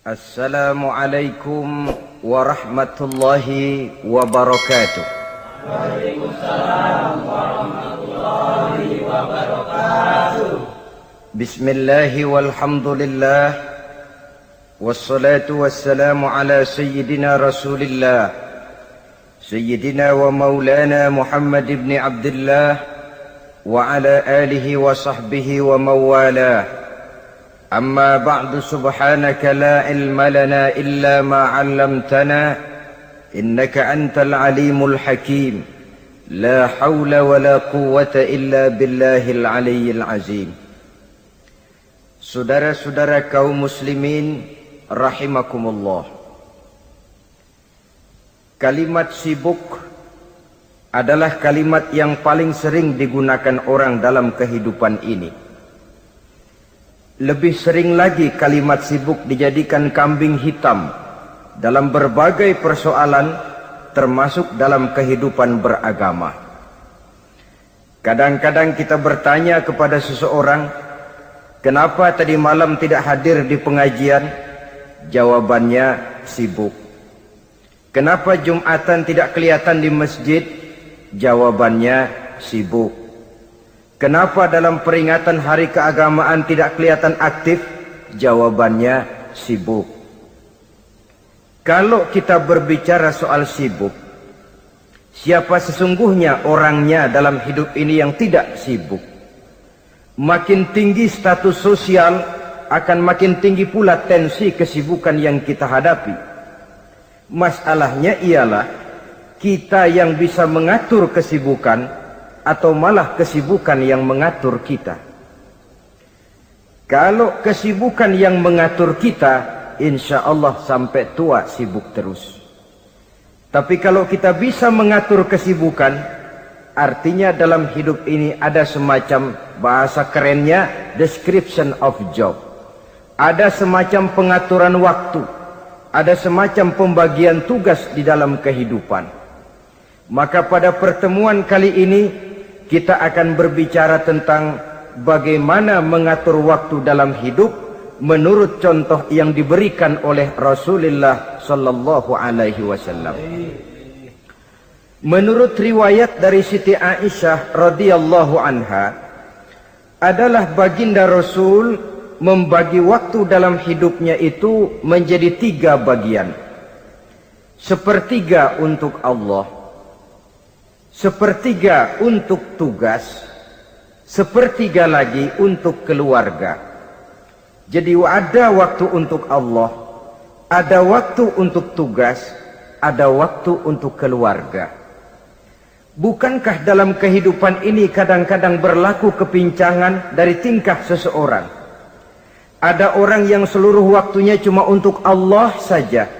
Assalamualaikum warahmatullahi wabarakatuh. Waalaikumsalam warahmatullahi wabarakatuh. Bismillahi walhamdulillah, wassalatu wassalamu ala sayyidina rasulillah, sayyidina wa maulana Muhammad ibn Abdullah wa ala alihi wa sahbihi wa mawalah. أما بعد سبحانك لا علم لنا إلا ما علمتنا إنك أنت العليم الحكيم لا حول ولا قوة إلا بالله العلي العظيم. Saudara-saudara kaum muslimin rahimakumullah, kalimat sibuk adalah kalimat yang paling sering digunakan orang dalam kehidupan ini. Lebih sering lagi kalimat sibuk dijadikan kambing hitam dalam berbagai persoalan, termasuk dalam kehidupan beragama. Kadang-kadang kita bertanya kepada seseorang, kenapa tadi malam tidak hadir di pengajian? Jawabannya, sibuk. Kenapa Jumatan tidak kelihatan di masjid? Jawabannya, sibuk. Kenapa dalam peringatan hari keagamaan tidak kelihatan aktif? Jawabannya, sibuk. Kalau kita berbicara soal sibuk, siapa sesungguhnya orangnya dalam hidup ini yang tidak sibuk? Makin tinggi status sosial, akan makin tinggi pula tensi kesibukan yang kita hadapi. Masalahnya ialah kita yang bisa mengatur kesibukan atau malah kesibukan yang mengatur kita. Kalau kesibukan yang mengatur kita, insya Allah sampai tua sibuk terus. Tapi kalau kita bisa mengatur kesibukan, artinya dalam hidup ini ada semacam, bahasa kerennya, description of job. Ada semacam pengaturan waktu, ada semacam pembagian tugas di dalam kehidupan. Maka pada pertemuan kali ini kita akan berbicara tentang bagaimana mengatur waktu dalam hidup menurut contoh yang diberikan oleh Rasulullah sallallahu alaihi wasallam. Menurut riwayat dari Siti Aisyah radhiyallahu anha, adalah baginda Rasul membagi waktu dalam hidupnya itu menjadi 3 bagian. Sepertiga untuk Allah, sepertiga untuk tugas, sepertiga lagi untuk keluarga. Jadi ada waktu untuk Allah, ada waktu untuk tugas, ada waktu untuk keluarga. Bukankah dalam kehidupan ini kadang-kadang berlaku kepincangan dari tingkah seseorang? Ada orang yang seluruh waktunya cuma untuk Allah saja,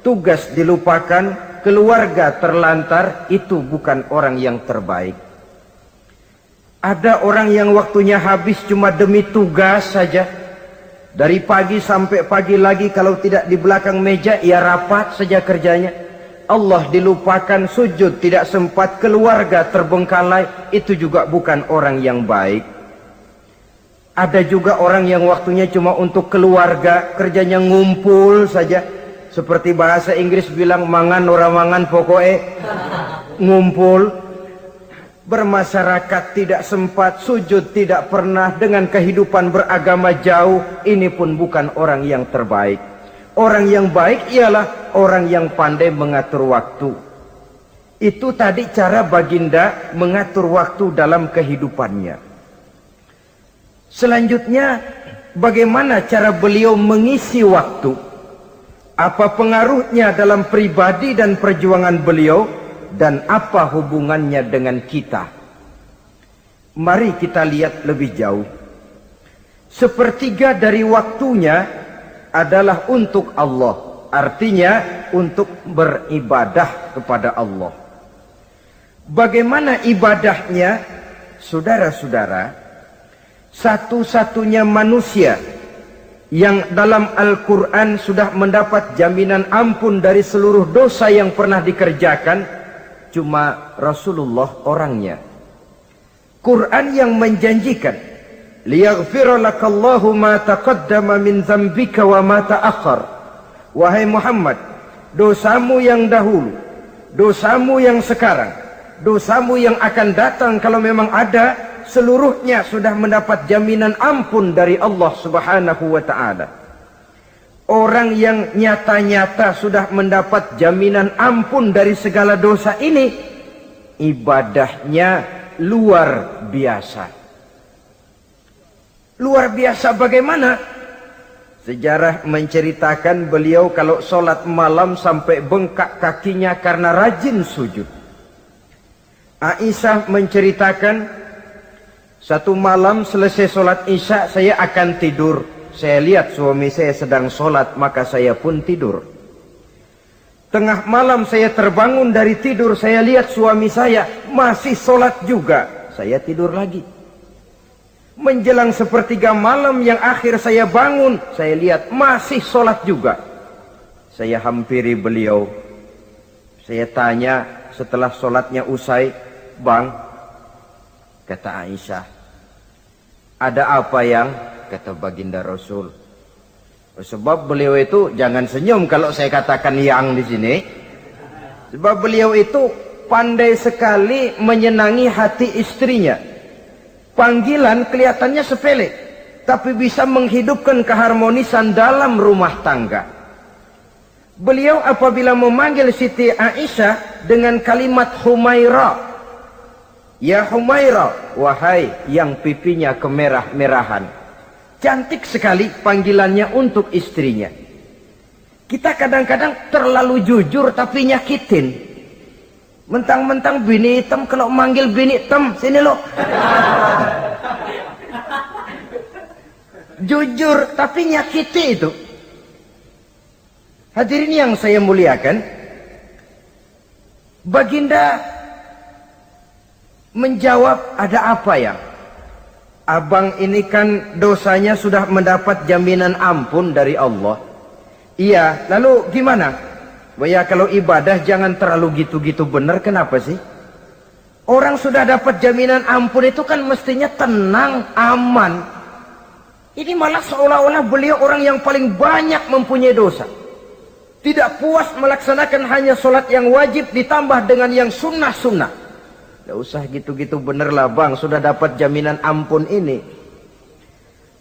tugas dilupakan, keluarga terlantar. Itu bukan orang yang terbaik. Ada orang yang waktunya habis cuma demi tugas saja, dari pagi sampai pagi lagi, kalau tidak di belakang meja ya rapat saja kerjanya. Allah dilupakan, sujud tidak sempat, keluarga terbengkalai. Itu juga bukan orang yang baik. Ada juga orang yang waktunya cuma untuk keluarga, kerjanya ngumpul saja. Seperti bahasa Inggris bilang, mangan ora mangan pokoknya ngumpul. Bermasyarakat tidak sempat, sujud tidak pernah, dengan kehidupan beragama jauh. Ini pun bukan orang yang terbaik. Orang yang baik ialah orang yang pandai mengatur waktu. Itu tadi cara baginda mengatur waktu dalam kehidupannya. Selanjutnya, bagaimana cara beliau mengisi waktu? Apa pengaruhnya dalam pribadi dan perjuangan beliau, dan apa hubungannya dengan kita? Mari kita lihat lebih jauh. Sepertiga dari waktunya adalah untuk Allah, artinya untuk beribadah kepada Allah. Bagaimana ibadahnya? Saudara-saudara, satu-satunya manusia yang dalam Al-Quran sudah mendapat jaminan ampun dari seluruh dosa yang pernah dikerjakan, cuma Rasulullah orangnya. Quran yang menjanjikan, liyaghfira lakallahu ma taqaddama min dzambika wa ma ta'akhkhar wahai Muhammad, dosamu yang dahulu, dosamu yang sekarang, dosamu yang akan datang kalau memang ada, seluruhnya sudah mendapat jaminan ampun dari Allah Subhanahu wa ta'ala. Orang yang nyata-nyata sudah mendapat jaminan ampun dari segala dosa ini, ibadahnya luar biasa. Luar biasa bagaimana? Sejarah menceritakan beliau kalau sholat malam sampai bengkak kakinya karena rajin sujud. Aisyah menceritakan, satu malam selesai sholat isya saya akan tidur. Saya lihat suami saya sedang sholat, maka saya pun tidur. Tengah malam saya terbangun dari tidur, saya lihat suami saya masih sholat juga. Saya tidur lagi. Menjelang sepertiga malam yang akhir saya bangun, saya lihat masih sholat juga. Saya hampiri beliau. Saya tanya setelah sholatnya usai, "Bang," kata Aisyah, "ada apa yang?" Kata baginda Rasul. Sebab beliau itu, jangan senyum kalau saya katakan yang di sini. Sebab beliau itu pandai sekali menyenangi hati istrinya. Panggilan kelihatannya sepele, tapi bisa menghidupkan keharmonisan dalam rumah tangga. Beliau apabila memanggil Siti Aisyah dengan kalimat Humaira, "Ya Humaira," wahai yang pipinya kemerah-merahan. Cantik sekali panggilannya untuk istrinya. Kita kadang-kadang terlalu jujur tapi nyakitin. Mentang-mentang bini hitam, kalau manggil bini hitam, sini lo. Jujur tapi nyakiti itu. Hadirin yang saya muliakan, baginda menjawab, "Ada apa ya? Abang ini kan dosanya sudah mendapat jaminan ampun dari Allah." "Iya, lalu gimana?" "Ya kalau ibadah jangan terlalu gitu-gitu benar." "Kenapa sih?" "Orang sudah dapat jaminan ampun itu kan mestinya tenang, aman. Ini malah seolah-olah beliau orang yang paling banyak mempunyai dosa. Tidak puas melaksanakan hanya sholat yang wajib ditambah dengan yang sunnah-sunnah." "Tidak usah gitu-gitu benar lah bang, sudah dapat jaminan ampun ini."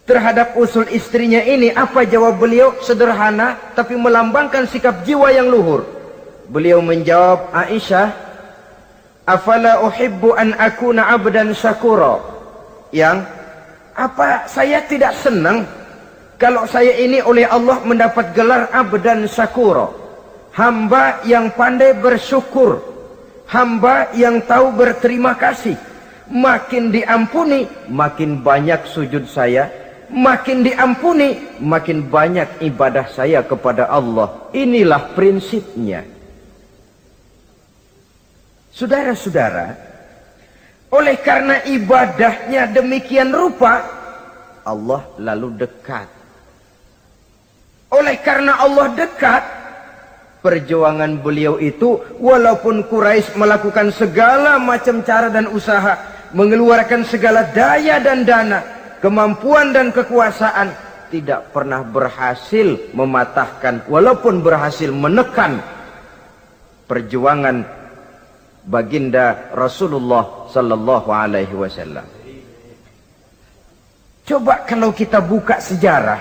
Terhadap usul istrinya ini, apa jawab beliau? Sederhana tapi melambangkan sikap jiwa yang luhur. Beliau menjawab, "Aisyah, afala uhibbu an akuna abdan syakura?" Yang, apa saya tidak senang kalau saya ini oleh Allah mendapat gelar abdan syakura, hamba yang pandai bersyukur, hamba yang tahu berterima kasih. Makin diampuni, makin banyak sujud saya. Makin diampuni, makin banyak ibadah saya kepada Allah. Inilah prinsipnya. Saudara-saudara, oleh karena ibadahnya demikian rupa, Allah lalu dekat. Oleh karena Allah dekat, perjuangan beliau itu, walaupun Quraisy melakukan segala macam cara dan usaha, mengeluarkan segala daya dan dana, kemampuan dan kekuasaan, tidak pernah berhasil mematahkan, walaupun berhasil menekan perjuangan baginda Rasulullah sallallahu alaihi wasallam. Coba kalau kita buka sejarah,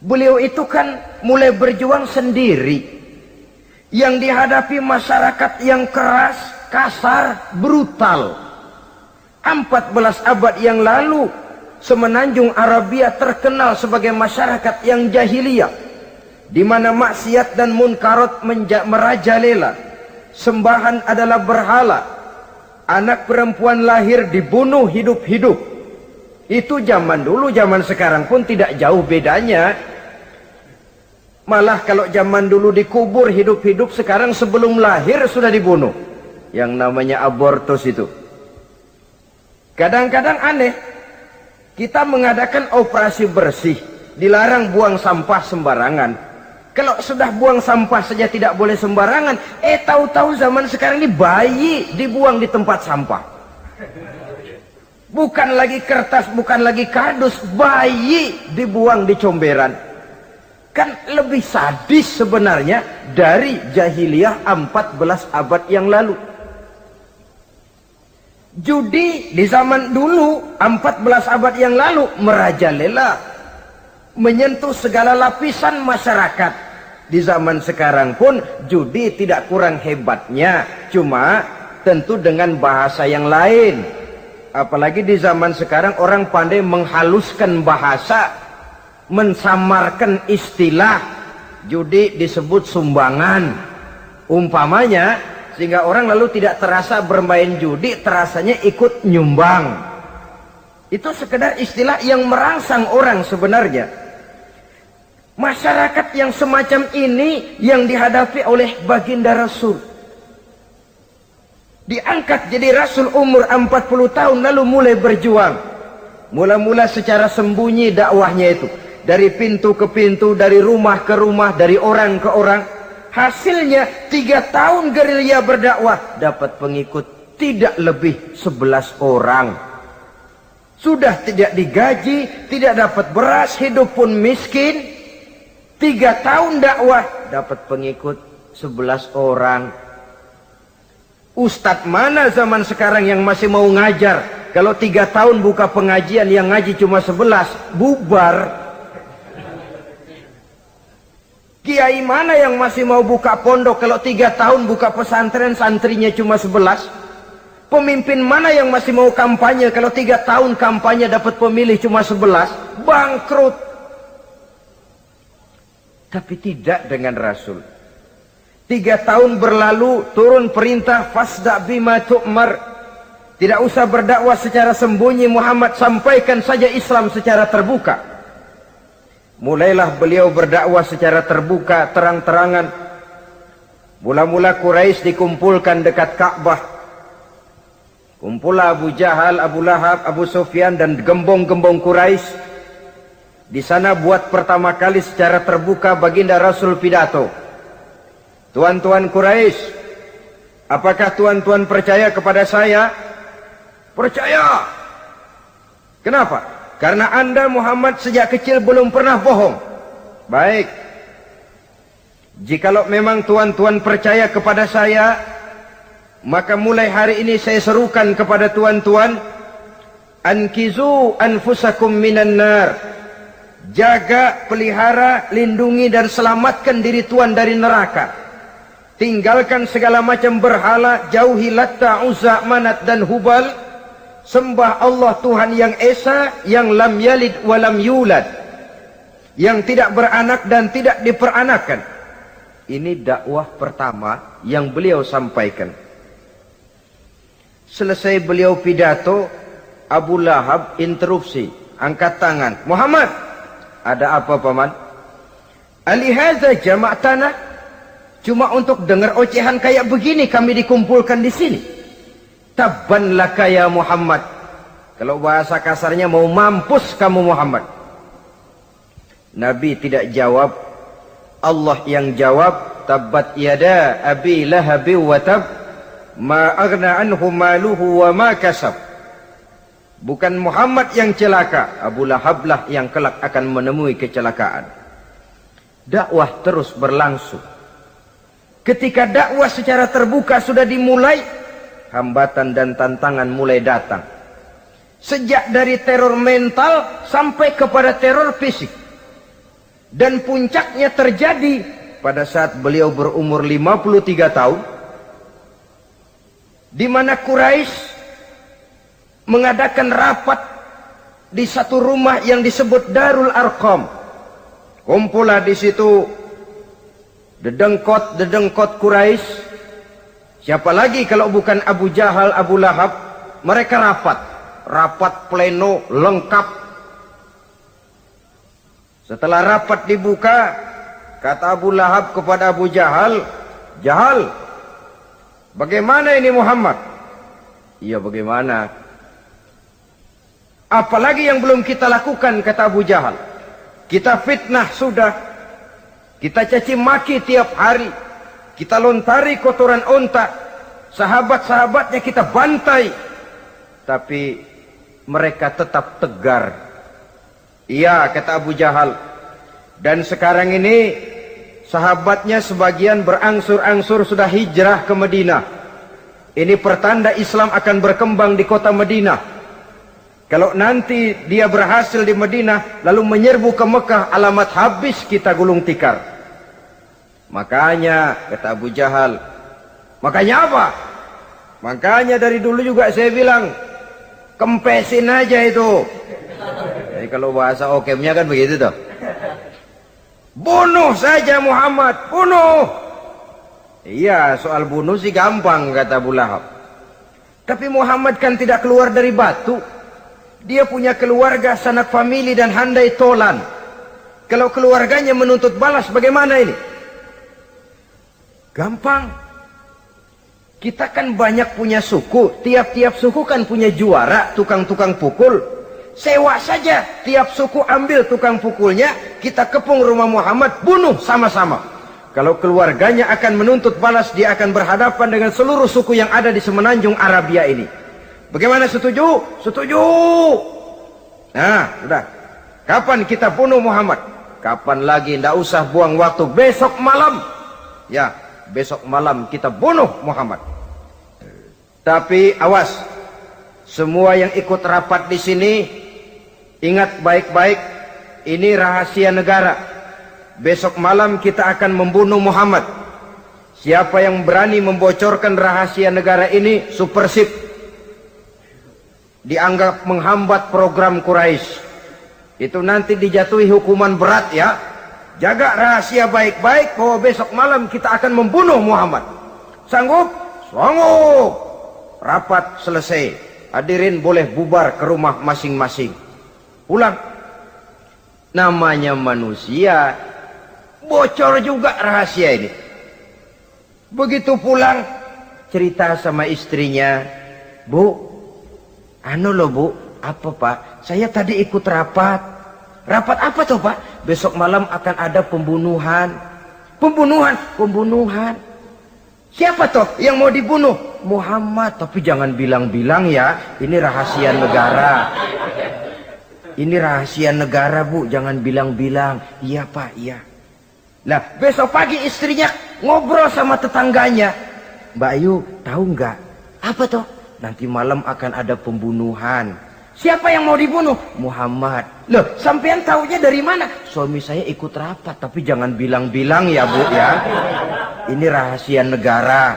beliau itu kan mulai berjuang sendiri, yang dihadapi masyarakat yang keras, kasar, brutal. 14 abad yang lalu, semenanjung Arabia terkenal sebagai masyarakat yang jahiliyah, di mana maksiat dan munkarat merajalela. Sembahan adalah berhala. Anak perempuan lahir dibunuh hidup-hidup. Itu zaman dulu, zaman sekarang pun tidak jauh bedanya. Malah kalau zaman dulu dikubur hidup-hidup, sekarang sebelum lahir sudah dibunuh. Yang namanya abortus itu. Kadang-kadang aneh, kita mengadakan operasi bersih, dilarang buang sampah sembarangan. Kalau sudah buang sampah saja tidak boleh sembarangan, tahu-tahu zaman sekarang ini bayi dibuang di tempat sampah. Bukan lagi kertas, bukan lagi kardus, bayi dibuang di comberan. Kan lebih sadis sebenarnya dari jahiliyah 14 abad yang lalu. Judi di zaman dulu 14 abad yang lalu merajalela, menyentuh segala lapisan masyarakat. Di zaman sekarang pun judi tidak kurang hebatnya, cuma tentu dengan bahasa yang lain. Apalagi di zaman sekarang orang pandai menghaluskan bahasa, mensamarkan istilah. Judi disebut sumbangan umpamanya, sehingga orang lalu tidak terasa bermain judi, terasanya ikut nyumbang. Itu sekedar istilah yang merangsang orang sebenarnya. Masyarakat yang semacam ini yang dihadapi oleh baginda Rasul. Diangkat jadi Rasul umur 40 tahun lalu mulai berjuang. Mula-mula secara sembunyi dakwahnya itu. Dari pintu ke pintu, dari rumah ke rumah, dari orang ke orang. Hasilnya 3 tahun gerilya berdakwah, dapat pengikut tidak lebih 11 orang. Sudah tidak digaji, tidak dapat beras, hidup pun miskin. 3 tahun dakwah, dapat pengikut 11 orang. Ustadz mana zaman sekarang yang masih mau ngajar? Kalau 3 tahun buka pengajian, yang ngaji cuma 11, bubar. Kiai mana yang masih mau buka pondok kalau 3 tahun buka pesantren, santrinya cuma 11? Pemimpin mana yang masih mau kampanye kalau 3 tahun kampanye dapat pemilih cuma 11? Bangkrut. Tapi tidak dengan Rasul. 3 tahun berlalu, turun perintah fasda' bima tu'mar. Tidak usah berdakwah secara sembunyi, Muhammad, sampaikan saja Islam secara terbuka. Mulailah beliau berdakwah secara terbuka, terang-terangan. Mula-mula Quraisy dikumpulkan dekat Ka'bah. Kumpulah Abu Jahal, Abu Lahab, Abu Sufyan dan gembong-gembong Quraisy. Di sana buat pertama kali secara terbuka baginda Rasul pidato. Tuan-tuan Quraisy, apakah tuan-tuan percaya kepada saya? Percaya. Kenapa? Karena Anda Muhammad sejak kecil belum pernah bohong. Baik. Jikalau memang tuan-tuan percaya kepada saya, maka mulai hari ini saya serukan kepada tuan-tuan, ankizu anfusakum minan nar. Jaga, pelihara, lindungi dan selamatkan diri tuan dari neraka. Tinggalkan segala macam berhala, jauhi Latta, Uzza, Manat dan Hubal. Sembah Allah Tuhan yang Esa, yang lam yalid walam yulad, yang tidak beranak dan tidak diperanakan. Ini dakwah pertama yang beliau sampaikan. Selesai beliau pidato, Abu Lahab interupsi, angkat tangan. Muhammad, ada apa paman? Alihaza jama'tana, cuma untuk dengar ocehan kayak begini kami dikumpulkan di sini. Tabban laka ya Muhammad. Kalau bahasa kasarnya, mau mampus kamu Muhammad. Nabi tidak jawab, Allah yang jawab. Tabbat yada abi lahabi wa tab, ma aghna anhu maluhu wa ma kasab. Bukan Muhammad yang celaka, Abu Lahab lah yang kelak akan menemui kecelakaan. Dakwah terus berlangsung. Ketika dakwah secara terbuka sudah dimulai, hambatan dan tantangan mulai datang. Sejak dari teror mental sampai kepada teror fisik. Dan puncaknya terjadi pada saat beliau berumur 53 tahun. Di mana Quraisy mengadakan rapat di satu rumah yang disebut Darul Arqam. Kumpulah di situ dedengkot Quraisy. Siapa lagi kalau bukan Abu Jahal, Abu Lahab? Mereka rapat pleno lengkap. Setelah rapat dibuka, kata Abu Lahab kepada Abu Jahal, Jahal, bagaimana ini Muhammad? Iya, bagaimana? Apalagi yang belum kita lakukan, kata Abu Jahal. Kita fitnah sudah, kita caci maki tiap hari, kita lontari kotoran onta, sahabat-sahabatnya kita bantai, tapi mereka tetap tegar. Iya, kata Abu Jahal, Dan sekarang ini sahabatnya sebagian berangsur-angsur sudah hijrah ke Madinah. Ini pertanda Islam akan berkembang di kota Madinah. Kalau nanti dia berhasil di Madinah lalu menyerbu ke Mekah, alamat habis kita gulung tikar. Makanya kata Abu Jahal, makanya apa? Makanya dari dulu juga saya bilang, kempesin aja itu. Jadi kalau bahasa okemnya kan begitu tuh. Bunuh saja Muhammad, bunuh. Iya, soal bunuh sih gampang kata Abu Lahab. Tapi Muhammad kan tidak keluar dari batu. Dia punya keluarga, sanak famili dan handai tolan. Kalau keluarganya menuntut balas bagaimana ini? Gampang. Kita kan banyak punya suku, tiap-tiap suku kan punya juara, tukang-tukang pukul. Sewa saja, tiap suku ambil tukang pukulnya, kita kepung rumah Muhammad, bunuh sama-sama. Kalau keluarganya akan menuntut balas, dia akan berhadapan dengan seluruh suku yang ada di semenanjung Arabia ini. Bagaimana, setuju? Setuju. Nah, sudah. Kapan kita bunuh Muhammad? Kapan lagi, tidak usah buang waktu, besok malam. Ya, besok malam kita bunuh Muhammad. Tapi awas, semua yang ikut rapat di sini, ingat baik-baik, ini rahasia negara. Besok malam kita akan membunuh Muhammad. Siapa yang berani membocorkan rahasia negara ini, supersip. Dianggap menghambat program Quraisy. Itu nanti dijatuhi hukuman berat ya. Jaga rahasia baik-baik bahwa besok malam kita akan membunuh Muhammad. Sanggup? Sanggup. Rapat selesai. Hadirin boleh bubar ke rumah masing-masing. Pulang. Namanya manusia, bocor juga rahasia ini. Begitu pulang, cerita sama istrinya, Bu, anu loh Bu, apa Pak? Saya tadi ikut rapat. Rapat apa tuh Pak? Besok malam akan ada pembunuhan. Pembunuhan? Pembunuhan. Siapa toh yang mau dibunuh? Muhammad. Tapi jangan bilang-bilang ya, ini rahasia negara. Ini rahasia negara Bu, jangan bilang-bilang. Iya Pak, iya. Nah, besok pagi istrinya ngobrol sama tetangganya. Mbak Ayu, tahu nggak? Apa toh? Nanti malam akan ada pembunuhan. Siapa yang mau dibunuh? Muhammad. Loh, sampean taunya dari mana? Suami saya ikut rapat, tapi jangan bilang-bilang ya Bu ya. Ini rahasia negara.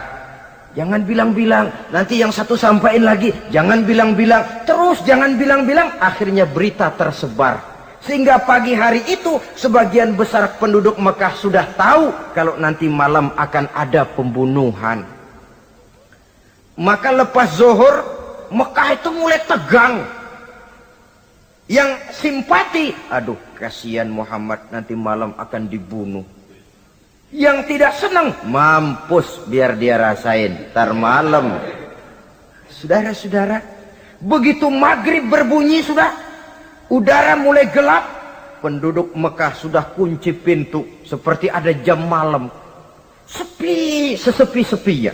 Jangan bilang-bilang. Nanti yang satu sampaikan lagi. Jangan bilang-bilang. Terus jangan bilang-bilang. Akhirnya berita tersebar. Sehingga pagi hari itu sebagian besar penduduk Mekah sudah tahu kalau nanti malam akan ada pembunuhan. Maka lepas zuhur, Mekah itu mulai tegang. Yang simpati, aduh kasihan Muhammad nanti malam akan dibunuh. Yang tidak senang, mampus biar dia rasain ntar malam. Saudara-saudara, begitu maghrib berbunyi sudah, udara mulai gelap, penduduk Mekah sudah kunci pintu seperti ada jam malam. Sepi, sesepi-sepinya.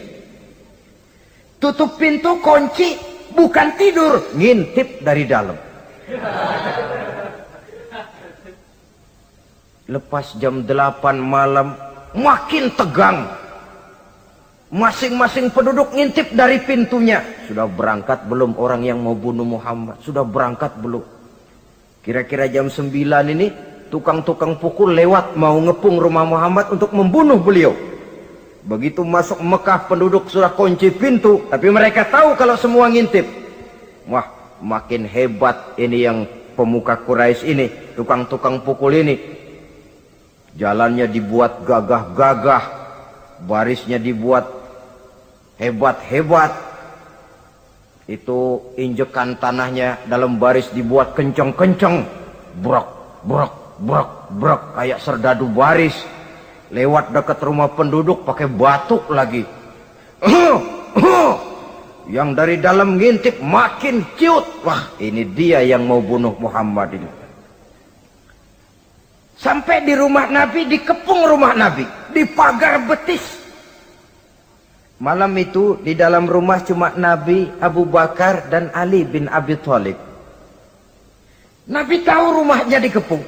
Tutup pintu, kunci, bukan tidur, ngintip dari dalam. Lepas jam 8 malam, makin tegang. Masing-masing penduduk ngintip dari pintunya. Sudah berangkat belum orang yang mau bunuh Muhammad? Sudah berangkat belum? Kira-kira jam 9 ini, tukang-tukang pukul lewat mau ngepung rumah Muhammad untuk membunuh beliau. Begitu masuk Mekah, penduduk sudah kunci pintu, tapi mereka tahu kalau semua ngintip. Wah, makin hebat ini yang pemuka Quraisy ini, tukang-tukang pukul ini. Jalannya dibuat gagah-gagah, barisnya dibuat hebat-hebat. Itu injekan tanahnya dalam baris dibuat kenceng-kenceng, brok, brok, brok, brok, kayak serdadu baris. Lewat dekat rumah penduduk pakai batuk lagi. Yang dari dalam ngintip makin ciut. Wah, ini dia yang mau bunuh Muhammad ini. Sampai di rumah Nabi, dikepung rumah Nabi, di pagar betis. Malam itu di dalam rumah cuma Nabi, Abu Bakar dan Ali bin Abi Thalib. Nabi tahu rumahnya dikepung.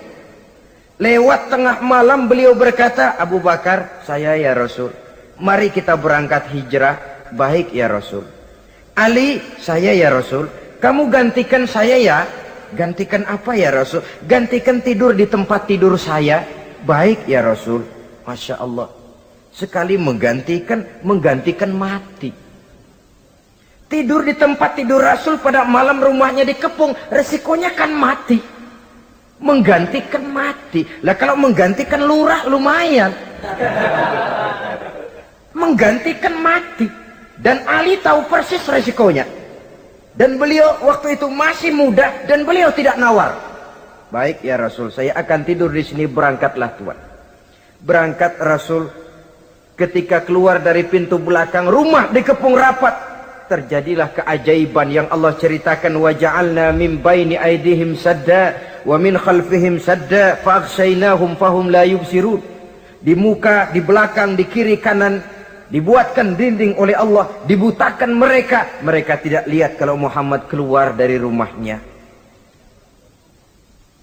Lewat tengah malam beliau berkata, Abu Bakar, saya ya Rasul. Mari kita berangkat hijrah. Baik ya Rasul. Ali, saya ya Rasul. Kamu gantikan saya ya. Gantikan apa ya Rasul? Gantikan tidur di tempat tidur saya. Baik ya Rasul. Masya Allah. Sekali menggantikan mati. Tidur di tempat tidur Rasul pada malam rumahnya dikepung. Resikonya kan mati. Menggantikan mati. Lah kalau menggantikan lurah lumayan. Menggantikan mati. Dan Ali tahu persis resikonya. Dan beliau waktu itu masih muda dan beliau tidak nawar. Baik ya Rasul, saya akan tidur di sini, berangkatlah Tuan. Berangkat Rasul, ketika keluar dari pintu belakang rumah dikepung rapat. Terjadilah keajaiban yang Allah ceritakan, wa ja'alna min baini aydihim sadda wa min khalfihim sadda fa aghshaynahum fahum la yubsirun. Di muka, di belakang, di kiri kanan dibuatkan dinding oleh Allah, dibutakan mereka. Mereka tidak lihat kalau Muhammad keluar dari rumahnya.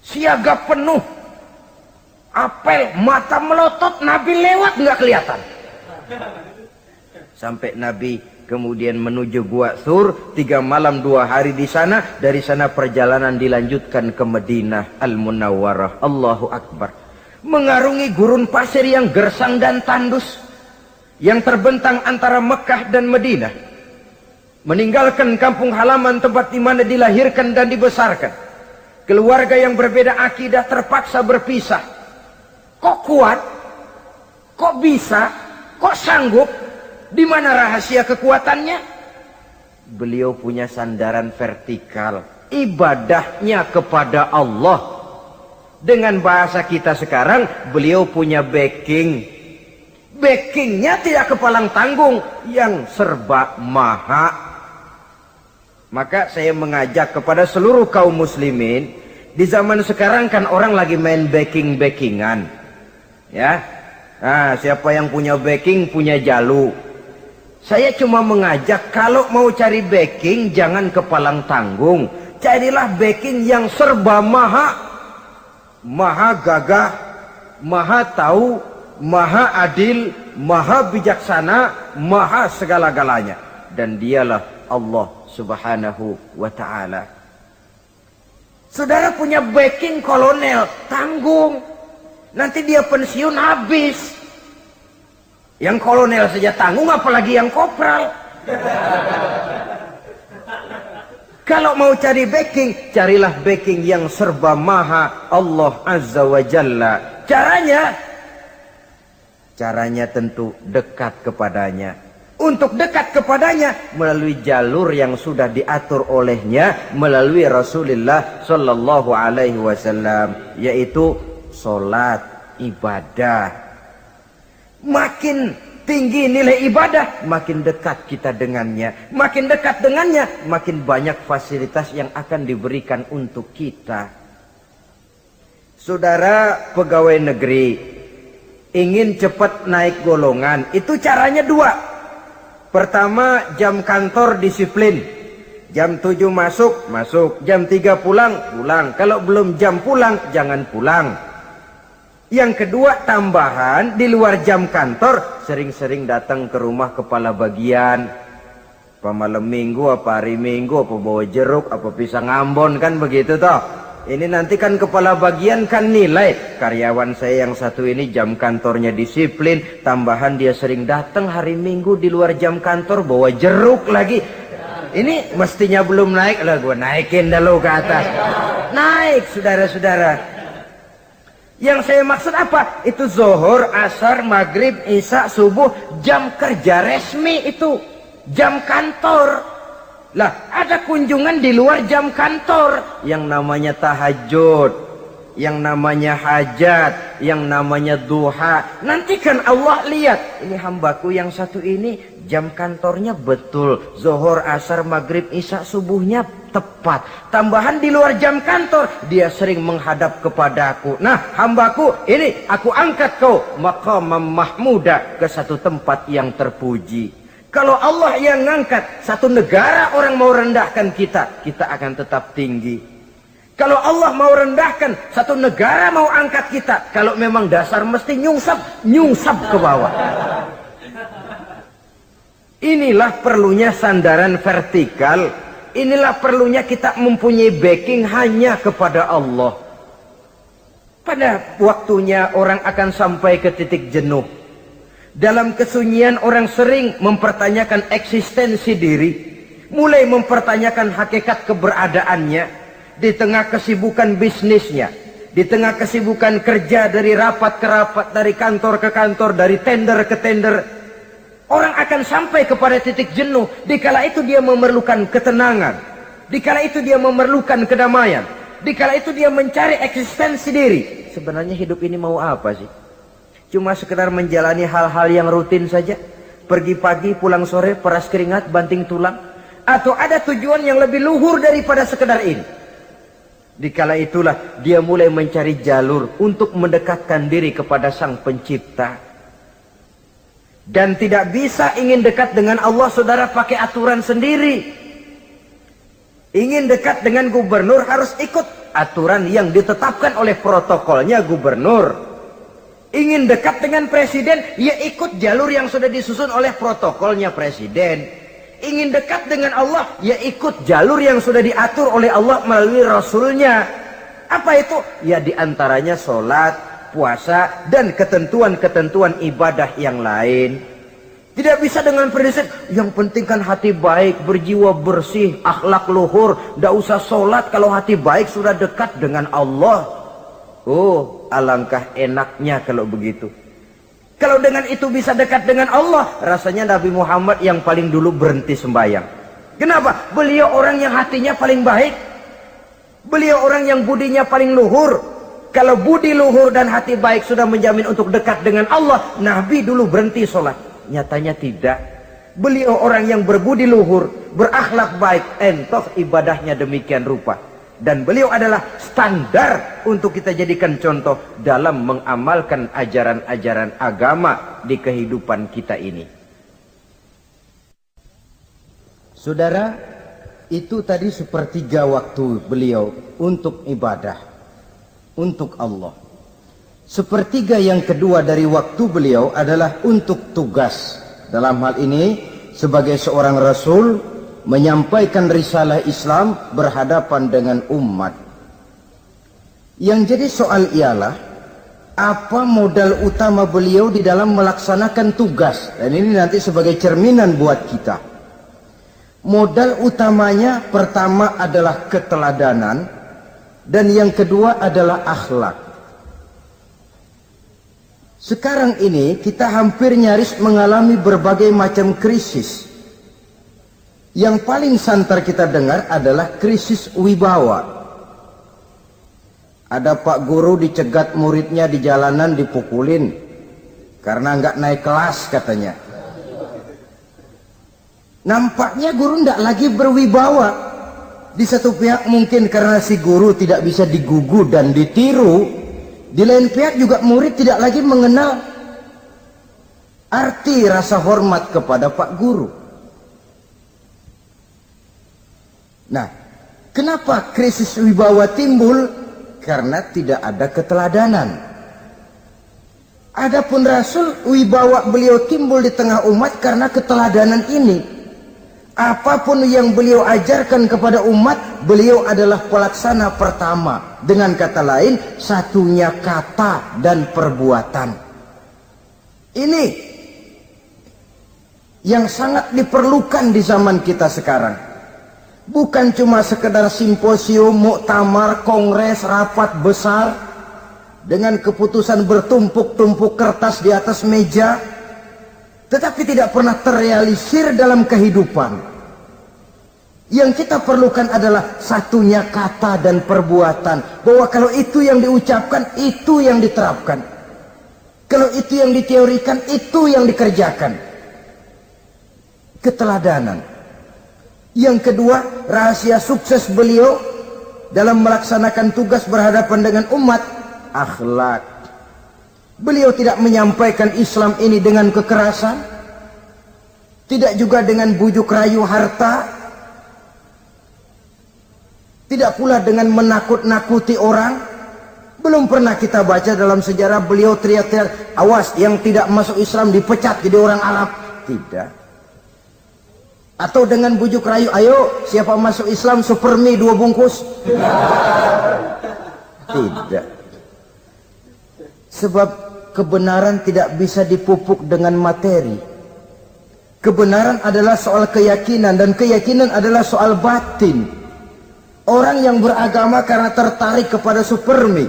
Siaga penuh, apel, mata melotot, Nabi lewat nggak kelihatan. Sampai Nabi kemudian menuju Gua Thur, 3 malam 2 hari di sana. Dari sana perjalanan dilanjutkan ke Madinah Al-Munawwarah. Allahu Akbar. Mengarungi gurun pasir yang gersang dan tandus, yang terbentang antara Mekah dan Madinah. Meninggalkan kampung halaman tempat di mana dilahirkan dan dibesarkan. Keluarga yang berbeda akidah terpaksa berpisah. Kok kuat? Kok bisa? Kok sanggup? Di mana rahasia kekuatannya? Beliau punya sandaran vertikal. Ibadahnya kepada Allah. Dengan bahasa kita sekarang, beliau punya backing. Backingnya tidak kepalang tanggung, yang serba maha. Maka saya mengajak kepada seluruh kaum muslimin, di zaman sekarang kan orang lagi main backing-backingan. Ya, nah, siapa yang punya backing punya jalu. Saya cuma mengajak, kalau mau cari backing jangan kepalang tanggung. Carilah backing yang serba maha. Maha gagah, maha tahu, maha adil, maha bijaksana, maha segala-galanya. Dan dialah Allah Subhanahu wa ta'ala. Saudara punya backing kolonel, tanggung. Nanti dia pensiun habis. Yang kolonel saja tanggung, apalagi yang kopral. Kalau mau cari backing, carilah backing yang serba maha, Allah Azza wa Jalla. Caranya tentu dekat kepadanya. Untuk dekat kepadanya melalui jalur yang sudah diatur olehnya, melalui Rasulullah Sallallahu Alaihi Wasallam, yaitu solat, ibadah. Makin tinggi nilai ibadah, makin dekat kita dengannya. Makin dekat dengannya, makin banyak fasilitas yang akan diberikan untuk kita. Saudara pegawai negeri ingin cepat naik golongan, itu caranya 2. Pertama, jam kantor disiplin. Jam 7 masuk. Jam 3 pulang. Kalau belum jam pulang, jangan pulang. Yang kedua, tambahan, di luar jam kantor sering-sering datang ke rumah kepala bagian. Apa malam minggu, apa hari minggu, apa bawa jeruk, apa pisang Ambon, kan begitu toh. Ini nanti kan kepala bagian kan nilai, karyawan saya yang satu ini jam kantornya disiplin, tambahan dia sering datang hari minggu di luar jam kantor bawa jeruk lagi. Ini mestinya belum naik, lah gua naikin dulu ke atas. Naik, saudara-saudara. Yang saya maksud apa? Itu zuhur, asar, maghrib, isya, subuh, jam kerja resmi itu. Jam kantor. Lah, ada kunjungan di luar jam kantor. Yang namanya tahajud, yang namanya hajat, yang namanya duha. Nanti kan Allah lihat, ini hambaku yang satu ini jam kantornya betul. Zuhur, asar, maghrib, isya, subuhnya tepat. Tambahan di luar jam kantor, dia sering menghadap kepadaku. Nah, hambaku ini aku angkat kau maqamam mahmuda, ke satu tempat yang terpuji. Kalau Allah yang ngangkat, satu negara orang mau rendahkan kita, kita akan tetap tinggi. Kalau Allah mau rendahkan, satu negara mau angkat kita, kalau memang dasar mesti nyungsap ke bawah. Inilah perlunya sandaran vertikal. Inilah perlunya kita mempunyai backing hanya kepada Allah. Pada waktunya orang akan sampai ke titik jenuh. Dalam kesunyian orang sering mempertanyakan eksistensi diri, mulai mempertanyakan hakikat keberadaannya. Di tengah kesibukan bisnisnya, di tengah kesibukan kerja dari rapat ke rapat, dari kantor ke kantor, dari tender ke tender, orang akan sampai kepada titik jenuh. Dikala itu dia memerlukan ketenangan, dikala itu dia memerlukan kedamaian, dikala itu dia mencari eksistensi diri. Sebenarnya hidup ini mau apa sih? Cuma sekedar menjalani hal-hal yang rutin saja, pergi pagi pulang sore, peras keringat banting tulang, atau ada tujuan yang lebih luhur daripada sekedar ini? Dikala itulah dia mulai mencari jalur untuk mendekatkan diri kepada Sang Pencipta. Dan tidak bisa ingin dekat dengan Allah, saudara, pakai aturan sendiri. Ingin dekat dengan gubernur harus ikut aturan yang ditetapkan oleh protokolnya gubernur. Ingin dekat dengan presiden, ya ikut jalur yang sudah disusun oleh protokolnya presiden. Ingin dekat dengan Allah, ya ikut jalur yang sudah diatur oleh Allah melalui Rasulnya. Apa itu? Ya diantaranya sholat, puasa, dan ketentuan-ketentuan ibadah yang lain. Tidak bisa dengan prinsip, yang penting kan hati baik, berjiwa bersih, akhlak luhur. Tidak usah sholat kalau hati baik sudah dekat dengan Allah. Oh, alangkah enaknya kalau begitu. Kalau dengan itu bisa dekat dengan Allah, rasanya Nabi Muhammad yang paling dulu berhenti sembahyang. Kenapa? Beliau orang yang hatinya paling baik. Beliau orang yang budinya paling luhur. Kalau budi luhur dan hati baik sudah menjamin untuk dekat dengan Allah, Nabi dulu berhenti sholat. Nyatanya tidak. Beliau orang yang berbudi luhur, berakhlak baik, entoh ibadahnya demikian rupa. Dan beliau adalah standar untuk kita jadikan contoh dalam mengamalkan ajaran-ajaran agama di kehidupan kita ini. Saudara, itu tadi sepertiga waktu beliau untuk ibadah, untuk Allah. Sepertiga yang kedua dari waktu beliau adalah untuk tugas. Dalam hal ini, sebagai seorang Rasul, menyampaikan risalah Islam berhadapan dengan umat. Yang jadi soal ialah, apa modal utama beliau di dalam melaksanakan tugas? Dan ini nanti sebagai cerminan buat kita. Modal utamanya pertama adalah keteladanan, dan yang kedua adalah akhlak. Sekarang ini kita hampir nyaris mengalami berbagai macam krisis. Yang paling santer kita dengar adalah krisis wibawa. Ada pak guru dicegat muridnya di jalanan, dipukulin karena nggak naik kelas katanya. Nampaknya guru nggak lagi berwibawa. Di satu pihak mungkin karena si guru tidak bisa digugu dan ditiru. Di lain pihak juga murid tidak lagi mengenal arti rasa hormat kepada pak guru. Nah, kenapa krisis wibawa timbul? Karena tidak ada keteladanan. Adapun Rasul, wibawa beliau timbul di tengah umat karena keteladanan ini. Apapun yang beliau ajarkan kepada umat, beliau adalah pelaksana pertama. Dengan kata lain, satunya kata dan perbuatan. Ini yang sangat diperlukan di zaman kita sekarang. Bukan cuma sekedar simposium, muktamar, kongres, rapat besar dengan keputusan bertumpuk-tumpuk kertas di atas meja, tetapi tidak pernah terrealisir dalam kehidupan. Yang kita perlukan adalah satunya kata dan perbuatan, bahwa kalau itu yang diucapkan, itu yang diterapkan. Kalau itu yang diteorikan, itu yang dikerjakan. Keteladanan. Yang kedua, rahasia sukses beliau dalam melaksanakan tugas berhadapan dengan umat, akhlak. Beliau tidak menyampaikan Islam ini dengan kekerasan, tidak juga dengan bujuk rayu harta, Tidak pula dengan menakut-nakuti orang. Belum pernah kita baca dalam sejarah beliau teriak-teriak, awas yang tidak masuk Islam dipecat jadi orang Arab. Tidak. Atau dengan bujuk rayu, ayo siapa masuk Islam super mie 2 bungkus. Tidak. Sebab kebenaran tidak bisa dipupuk dengan materi. Kebenaran adalah soal keyakinan, dan keyakinan adalah soal batin. Orang yang beragama karena tertarik kepada super mie,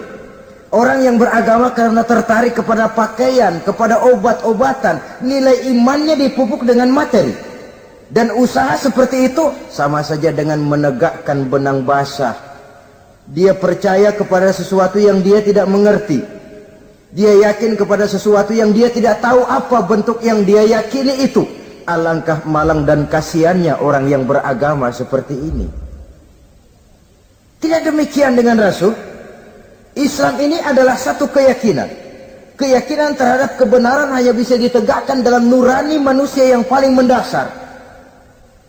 orang yang beragama karena tertarik kepada pakaian, kepada obat-obatan, nilai imannya dipupuk dengan materi. Dan usaha seperti itu sama saja dengan menegakkan benang basah. Dia percaya kepada sesuatu yang dia tidak mengerti. Dia yakin kepada sesuatu yang dia tidak tahu apa bentuk yang dia yakini itu. Alangkah malang dan kasihannya orang yang beragama seperti ini. Tidak demikian dengan Rasul. Islam ini adalah satu keyakinan. Keyakinan terhadap kebenaran hanya bisa ditegakkan dalam nurani manusia yang paling mendasar.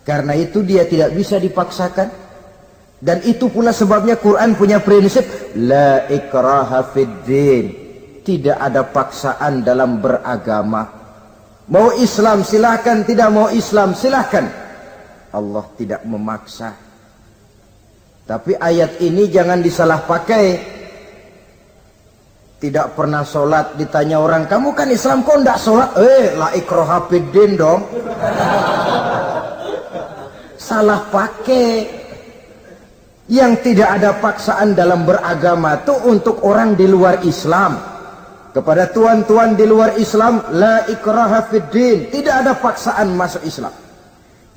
Karena itu dia tidak bisa dipaksakan. Dan itu pula sebabnya Quran punya prinsip la ikraha fid din. Tidak ada paksaan dalam beragama. Mau Islam silahkan, tidak mau Islam silahkan. Allah tidak memaksa. Tapi ayat ini jangan disalah pakai. Tidak pernah sholat, ditanya orang, kamu kan Islam kok enggak sholat? La ikraha fid din dong. Salah pakai. Yang tidak ada paksaan dalam beragama itu untuk orang di luar Islam. Kepada tuan-tuan di luar Islam, la ikraha fid din, tidak ada paksaan masuk Islam.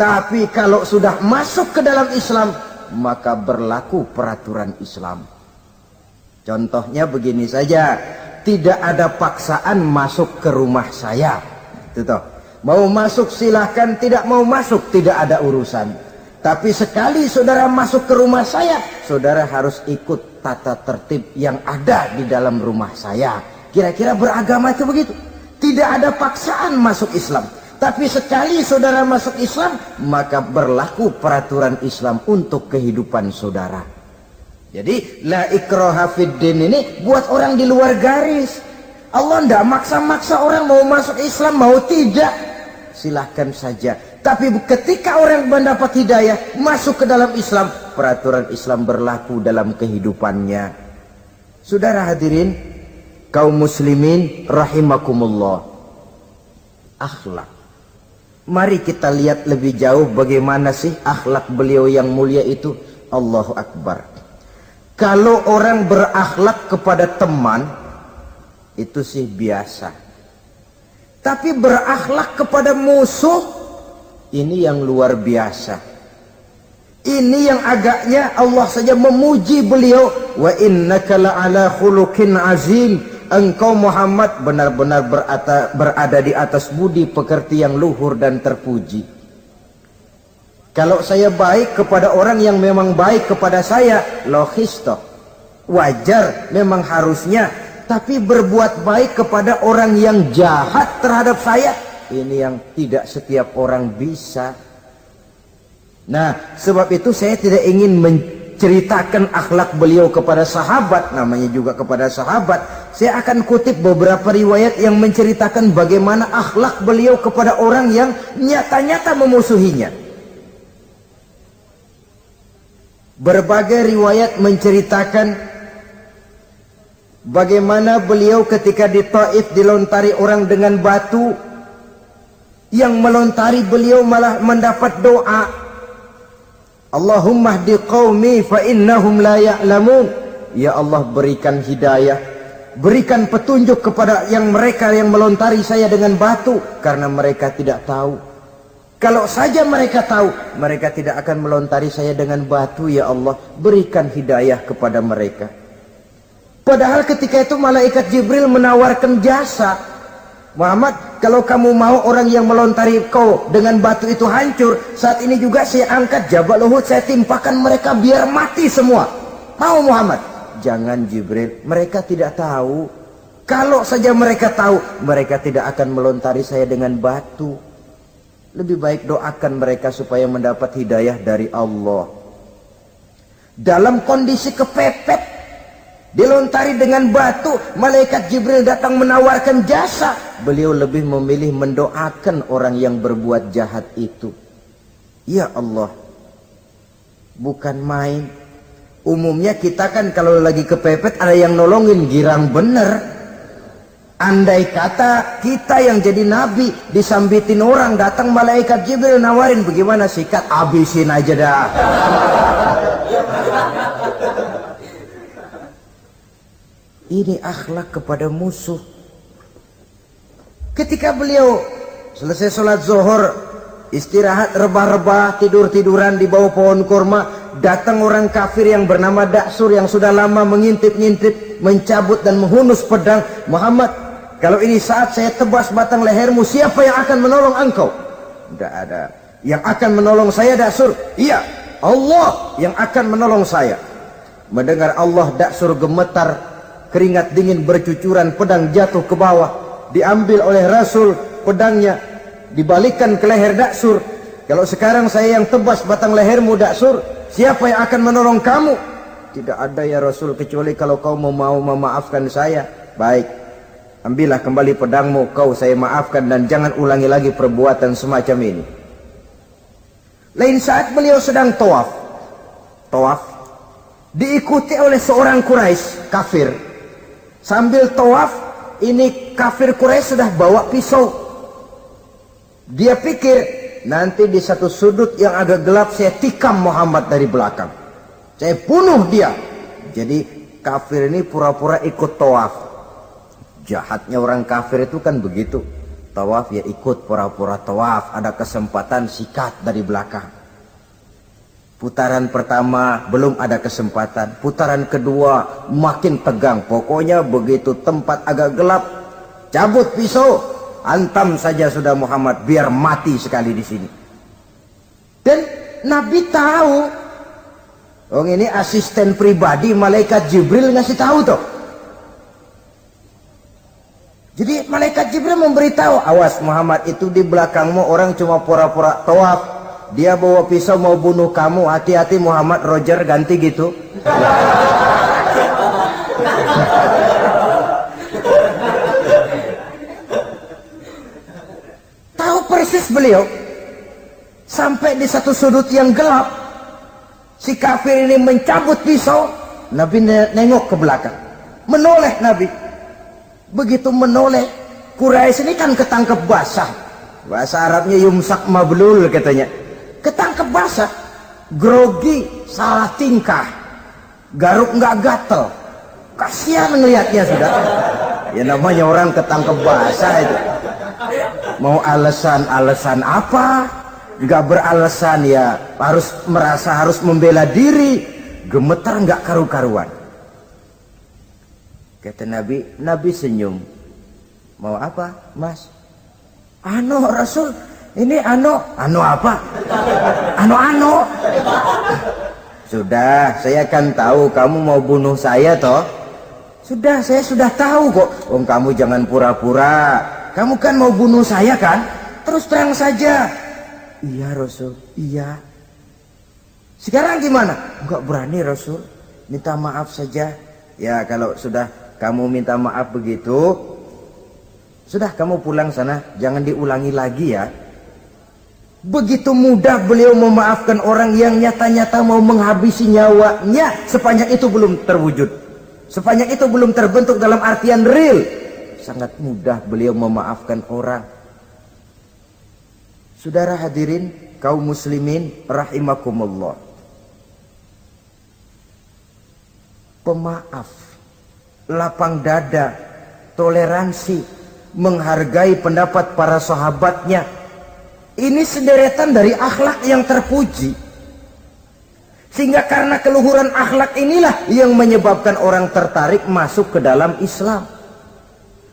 Tapi kalau sudah masuk ke dalam Islam, maka berlaku peraturan Islam. Contohnya begini saja, tidak ada paksaan masuk ke rumah saya. Itu toh. Mau masuk silahkan, tidak mau masuk tidak ada urusan. Tapi sekali saudara masuk ke rumah saya, saudara harus ikut tata tertib yang ada di dalam rumah saya. Kira-kira beragama itu begitu. Tidak ada paksaan masuk Islam. Tapi sekali saudara masuk Islam, maka berlaku peraturan Islam untuk kehidupan saudara. Jadi la ikraha fid din ini buat orang di luar garis. Allah tidak maksa-maksa orang mau masuk Islam mau tidak. Silahkan saja. Tapi ketika orang mendapat hidayah masuk ke dalam Islam, peraturan Islam berlaku dalam kehidupannya. Saudara hadirin kaum muslimin rahimakumullah. Akhlak. Mari kita lihat lebih jauh bagaimana sih akhlak beliau yang mulia itu. Allahu Akbar. Kalau orang berakhlak kepada teman itu sih biasa. Tapi berakhlak kepada musuh, ini yang luar biasa. Ini yang agaknya Allah saja memuji beliau. Wa innaka la'ala khuluqin azim. Engkau Muhammad benar-benar berada di atas budi pekerti yang luhur dan terpuji. Kalau saya baik kepada orang yang memang baik kepada saya, logis toh. Wajar, memang harusnya. Tapi berbuat baik kepada orang yang jahat terhadap saya, ini yang tidak setiap orang bisa. Nah, sebab itu saya tidak ingin menceritakan akhlak beliau kepada sahabat, namanya juga kepada sahabat. Saya akan kutip beberapa riwayat yang menceritakan bagaimana akhlak beliau kepada orang yang nyata-nyata memusuhinya. Berbagai riwayat menceritakan bagaimana beliau ketika di Taif dilontari orang dengan batu, yang melontari beliau malah mendapat doa, Allahumma hdi qaumi fa innahum la ya'lamun. Ya Allah, berikan hidayah, berikan petunjuk kepada mereka yang melontari saya dengan batu, karena mereka tidak tahu. Kalau saja mereka tahu, mereka tidak akan melontari saya dengan batu. Ya Allah, berikan hidayah kepada mereka. Padahal ketika itu malaikat Jibril menawarkan jasa. Muhammad, kalau kamu mau orang yang melontari kau dengan batu itu hancur, saat ini juga saya angkat Jabal Uhud, saya timpakan mereka biar mati semua. Mau Muhammad? Jangan Jibril, mereka tidak tahu. Kalau saja mereka tahu, mereka tidak akan melontari saya dengan batu. Lebih baik doakan mereka supaya mendapat hidayah dari Allah. dalam kondisi kepepet, dilontari dengan batu, malaikat Jibril datang menawarkan jasa. Beliau lebih memilih mendoakan orang yang berbuat jahat itu. Ya Allah, bukan main. Umumnya kita kan kalau lagi kepepet ada yang nolongin, girang bener. Andai kata kita yang jadi nabi, disambitin orang, datang malaikat Jibril nawarin, bagaimana sikat? Habisin aja dah. Ini akhlak kepada musuh. Ketika beliau selesai sholat zuhur, istirahat rebah-rebah, tidur-tiduran di bawah pohon kurma, datang orang kafir yang bernama Daksur yang sudah lama mengintip-ngintip, mencabut dan menghunus pedang. Muhammad, kalau ini saat saya tebas batang lehermu, siapa yang akan menolong engkau? Tidak ada. Yang akan menolong saya Daksur? Iya, Allah yang akan menolong saya. Mendengar Allah, Daksur gemetar, keringat dingin bercucuran, pedang jatuh ke bawah. Diambil oleh Rasul pedangnya, dibalikkan ke leher Daksur. Kalau sekarang saya yang tebas batang lehermu Daksur, siapa yang akan menolong kamu? Tidak ada ya Rasul, kecuali kalau kau mau memaafkan saya. Baik, ambillah kembali pedangmu, kau saya maafkan, dan jangan ulangi lagi perbuatan semacam ini. Lain saat beliau sedang tawaf, diikuti oleh seorang Quraisy kafir. Sambil tawaf, ini kafir Quraisy sudah bawa pisau. Dia pikir nanti di satu sudut yang agak gelap saya tikam Muhammad dari belakang, saya bunuh dia. Jadi kafir ini pura-pura ikut tawaf. Jahatnya orang kafir itu kan begitu, tawaf ya ikut pura-pura tawaf, ada kesempatan sikat dari belakang. Putaran pertama belum ada kesempatan, putaran kedua makin tegang. Pokoknya begitu tempat agak gelap, cabut pisau, hantam saja sudah Muhammad, biar mati sekali di sini. Dan Nabi tahu, oh ini asisten pribadi malaikat Jibril ngasih tahu tuh. Jadi malaikat Jibril memberitahu, awas Muhammad, itu di belakangmu orang cuma pura-pura tawaf. Dia bawa pisau mau bunuh kamu, hati-hati Muhammad, Roger ganti gitu. Tahu persis beliau. Sampai di satu sudut yang gelap, si kafir ini mencabut pisau. Nabi nengok ke belakang, menoleh Nabi. Begitu menoleh, Quraisy ini kan ketangkep basah. Bahasa Arabnya yumsak mablul katanya. Ketangkep basah, grogi, salah tingkah, garuk nggak gatel, kasihan ngelihatnya sudah. Ya namanya orang ketangkep basah itu. Mau alasan apa? Nggak beralasan ya, harus merasa harus membela diri, gemetar nggak karu-karuan. Kata Nabi senyum. Mau apa, Mas? Rasul. Ini ano apa? Ano. Sudah, saya kan tahu kamu mau bunuh saya toh. Sudah, saya sudah tahu kok. Kamu jangan pura-pura. Kamu kan mau bunuh saya kan? Terus terang saja. Iya Rasul, iya. Sekarang gimana? Enggak berani Rasul. Minta maaf saja. Ya kalau sudah kamu minta maaf begitu, sudah kamu pulang sana, jangan diulangi lagi ya. Begitu mudah beliau memaafkan orang yang nyata-nyata mau menghabisi nyawanya. Sepanjang itu belum terwujud, sepanjang itu belum terbentuk dalam artian real, sangat mudah beliau memaafkan orang. Saudara hadirin kaum muslimin rahimakumullah, pemaaf, lapang dada, toleransi, menghargai pendapat para sahabatnya. Ini sederetan dari akhlak yang terpuji. Sehingga karena keluhuran akhlak inilah yang menyebabkan orang tertarik masuk ke dalam Islam.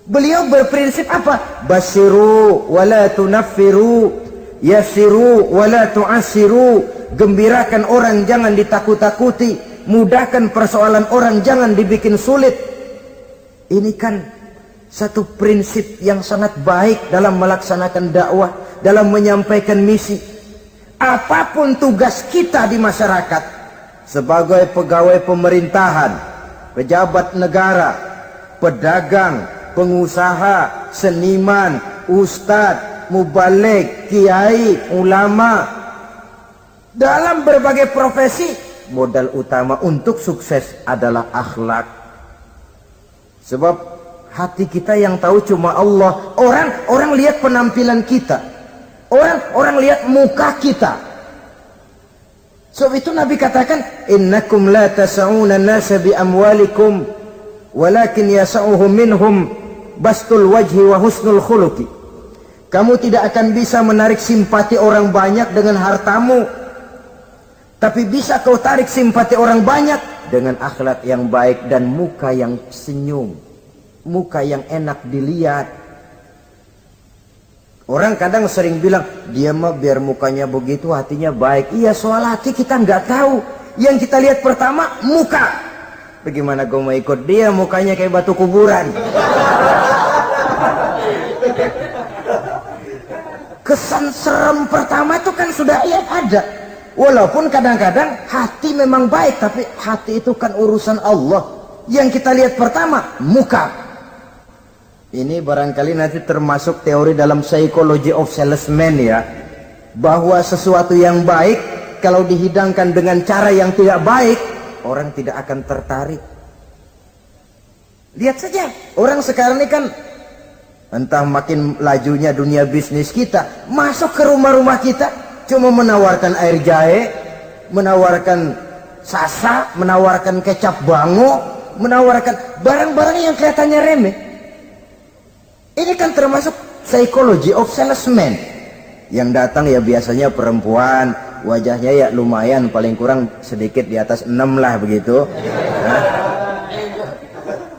Beliau berprinsip apa? Basiru wala tunaffiru, yasiru wala tu'asiru. Gembirakan orang, jangan ditakut-takuti. Mudahkan persoalan orang, jangan dibikin sulit. Ini kan satu prinsip yang sangat baik dalam melaksanakan dakwah, dalam menyampaikan misi. Apapun tugas kita di masyarakat, sebagai pegawai pemerintahan, pejabat negara, pedagang, pengusaha, seniman, ustadz, mubaligh, kiai, ulama. Dalam berbagai profesi, modal utama untuk sukses adalah akhlak. Sebab hati kita yang tahu cuma Allah. Orang lihat penampilan kita, orang lihat muka kita. Sebab itu Nabi katakan, innakum la tas'una an-nasa bi amwalikum walakin yas'uhum minhum bastul wajhi wa husnul khuluqi. Kamu tidak akan bisa menarik simpati orang banyak dengan hartamu, tapi bisa kau tarik simpati orang banyak dengan akhlak yang baik dan muka yang senyum, muka yang enak dilihat. Orang kadang sering bilang, dia mah biar mukanya begitu hatinya baik. Iya, soal hati kita nggak tahu. Yang kita lihat pertama muka. Bagaimana gue mau ikut dia mukanya kayak batu kuburan? Kesan serem pertama itu kan sudah ada. Walaupun kadang-kadang hati memang baik, tapi hati itu kan urusan Allah. Yang kita lihat pertama muka. Ini barangkali nanti termasuk teori dalam psychology of salesman ya, bahwa sesuatu yang baik kalau dihidangkan dengan cara yang tidak baik, orang tidak akan tertarik. Lihat saja, orang sekarang ini kan entah makin lajunya dunia bisnis kita, masuk ke rumah-rumah kita cuma menawarkan air jahe, menawarkan sasa, menawarkan kecap bango, menawarkan barang-barang yang kelihatannya remeh. Ini kan termasuk psychology of salesman. Yang datang ya biasanya perempuan, wajahnya ya lumayan, paling kurang sedikit di atas 6 lah begitu. Nah.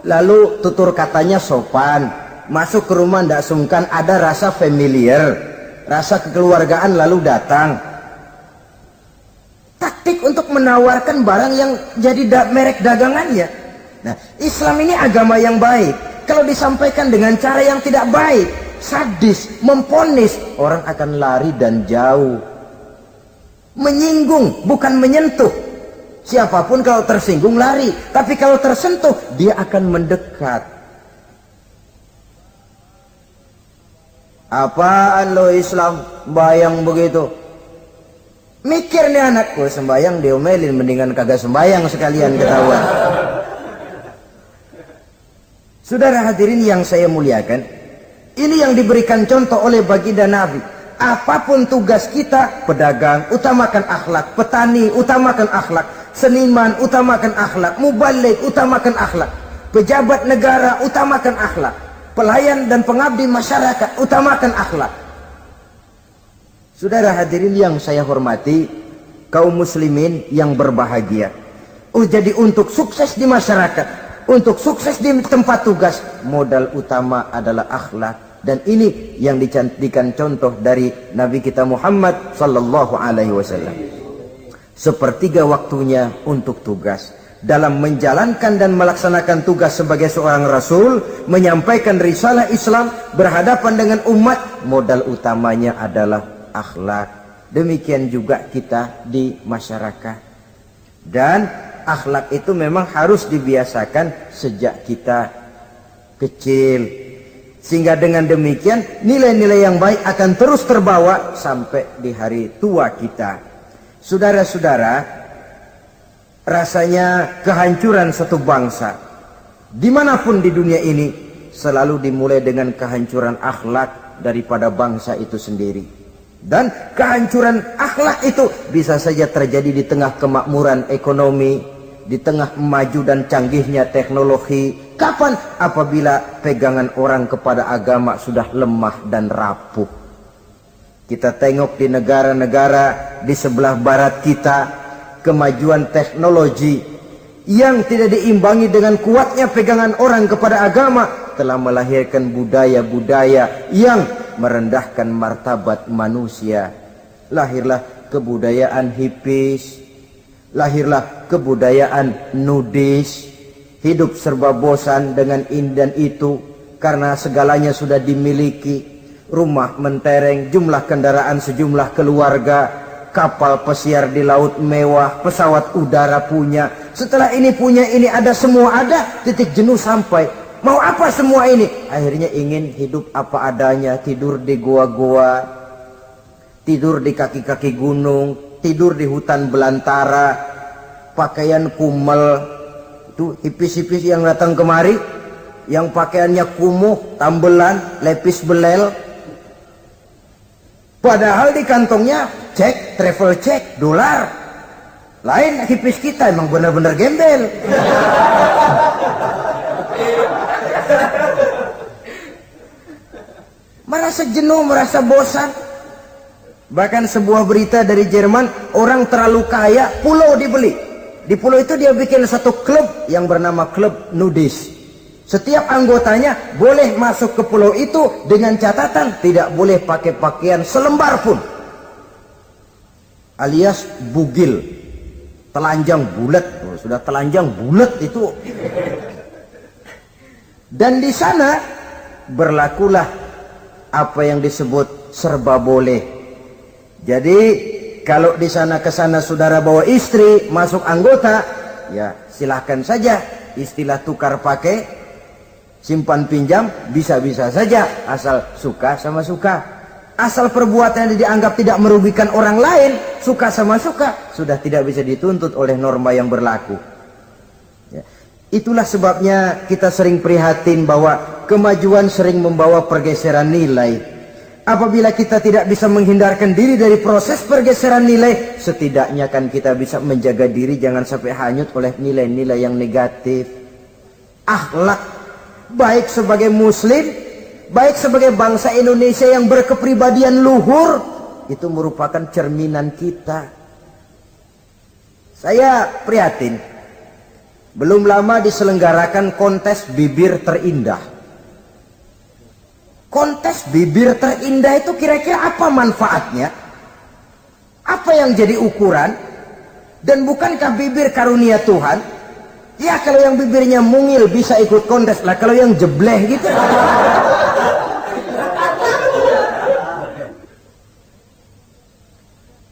Lalu tutur katanya sopan, masuk ke rumah tidak sungkan, ada rasa familiar, rasa kekeluargaan lalu datang. Taktik untuk menawarkan barang yang jadi merek dagangannya. Nah, Islam ini agama yang baik. Kalau disampaikan dengan cara yang tidak baik, sadis, memponis, orang akan lari dan jauh. Menyinggung, bukan menyentuh. Siapapun kalau tersinggung lari, tapi kalau tersentuh, dia akan mendekat. Apaan lo Islam, bayang begitu? Mikir nih anakku, sembayang diomelin, mendingan kagak sembayang sekalian ketahuan. Saudara hadirin yang saya muliakan, ini yang diberikan contoh oleh baginda Nabi. Apapun tugas kita, pedagang, utamakan akhlak, petani, utamakan akhlak, seniman, utamakan akhlak, mubaligh, utamakan akhlak, pejabat negara, utamakan akhlak, pelayan dan pengabdi masyarakat, utamakan akhlak. Saudara hadirin yang saya hormati, kaum muslimin yang berbahagia. Jadi untuk sukses di masyarakat, untuk sukses di tempat tugas, modal utama adalah akhlak. Dan ini yang dicantikan contoh dari Nabi kita Muhammad sallallahu alaihi wasallam. Sepertiga waktunya untuk tugas. Dalam menjalankan dan melaksanakan tugas sebagai seorang rasul, menyampaikan risalah Islam, berhadapan dengan umat, modal utamanya adalah akhlak. Demikian juga kita di masyarakat. Dan akhlak itu memang harus dibiasakan sejak kita kecil, sehingga dengan demikian nilai-nilai yang baik akan terus terbawa sampai di hari tua kita. Saudara-saudara, rasanya kehancuran satu bangsa dimanapun di dunia ini selalu dimulai dengan kehancuran akhlak daripada bangsa itu sendiri. Dan kehancuran akhlak itu bisa saja terjadi di tengah kemakmuran ekonomi, di tengah maju dan canggihnya teknologi. Kapan? Apabila pegangan orang kepada agama sudah lemah dan rapuh. Kita tengok di negara-negara di sebelah barat kita, kemajuan teknologi yang tidak diimbangi dengan kuatnya pegangan orang kepada agama telah melahirkan budaya-budaya yang merendahkan martabat manusia. Lahirlah kebudayaan hippies, lahirlah kebudayaan nudis, hidup serba bosan dengan ini dan itu karena segalanya sudah dimiliki. Rumah mentereng, jumlah kendaraan sejumlah keluarga, kapal pesiar di laut mewah, pesawat udara punya, setelah ini punya ini, ada semua ada, titik jenuh sampai. Mau apa semua ini? Akhirnya ingin hidup apa adanya, tidur di goa-goa, tidur di kaki-kaki gunung, tidur di hutan belantara, pakaian kumel. Itu hipis-hipis yang datang kemari, yang pakaiannya kumuh, tambelan, lepis belel. Padahal di kantongnya cek, travel cek, dolar. Lain hipis kita, emang benar-benar gembel. Merasa jenuh, merasa bosan. Bahkan sebuah berita dari Jerman, orang terlalu kaya, pulau dibeli. Di pulau itu dia bikin satu klub yang bernama klub nudis. Setiap anggotanya boleh masuk ke pulau itu dengan catatan tidak boleh pakai pakaian selembar pun. Alias bugil, telanjang bulat. Oh, sudah telanjang bulat itu. Dan di sana berlakulah apa yang disebut serba boleh. Jadi kalau di sana ke sana saudara bawa istri, masuk anggota, ya silahkan saja. Istilah tukar pakai, simpan pinjam, bisa-bisa saja. Asal suka sama suka. Asal perbuatan yang dianggap tidak merugikan orang lain, suka sama suka, sudah tidak bisa dituntut oleh norma yang berlaku. Ya. Itulah sebabnya kita sering prihatin bahwa kemajuan sering membawa pergeseran nilai. Apabila kita tidak bisa menghindarkan diri dari proses pergeseran nilai, setidaknya kan kita bisa menjaga diri jangan sampai hanyut oleh nilai-nilai yang negatif. Akhlak, baik sebagai muslim, baik sebagai bangsa Indonesia yang berkepribadian luhur, itu merupakan cerminan kita. Saya prihatin, belum lama diselenggarakan kontes bibir terindah. Kontes bibir terindah itu kira-kira apa manfaatnya? Apa yang jadi ukuran? Dan bukankah bibir karunia Tuhan? Ya kalau yang bibirnya mungil bisa ikut kontes lah, kalau yang jebleh gitu.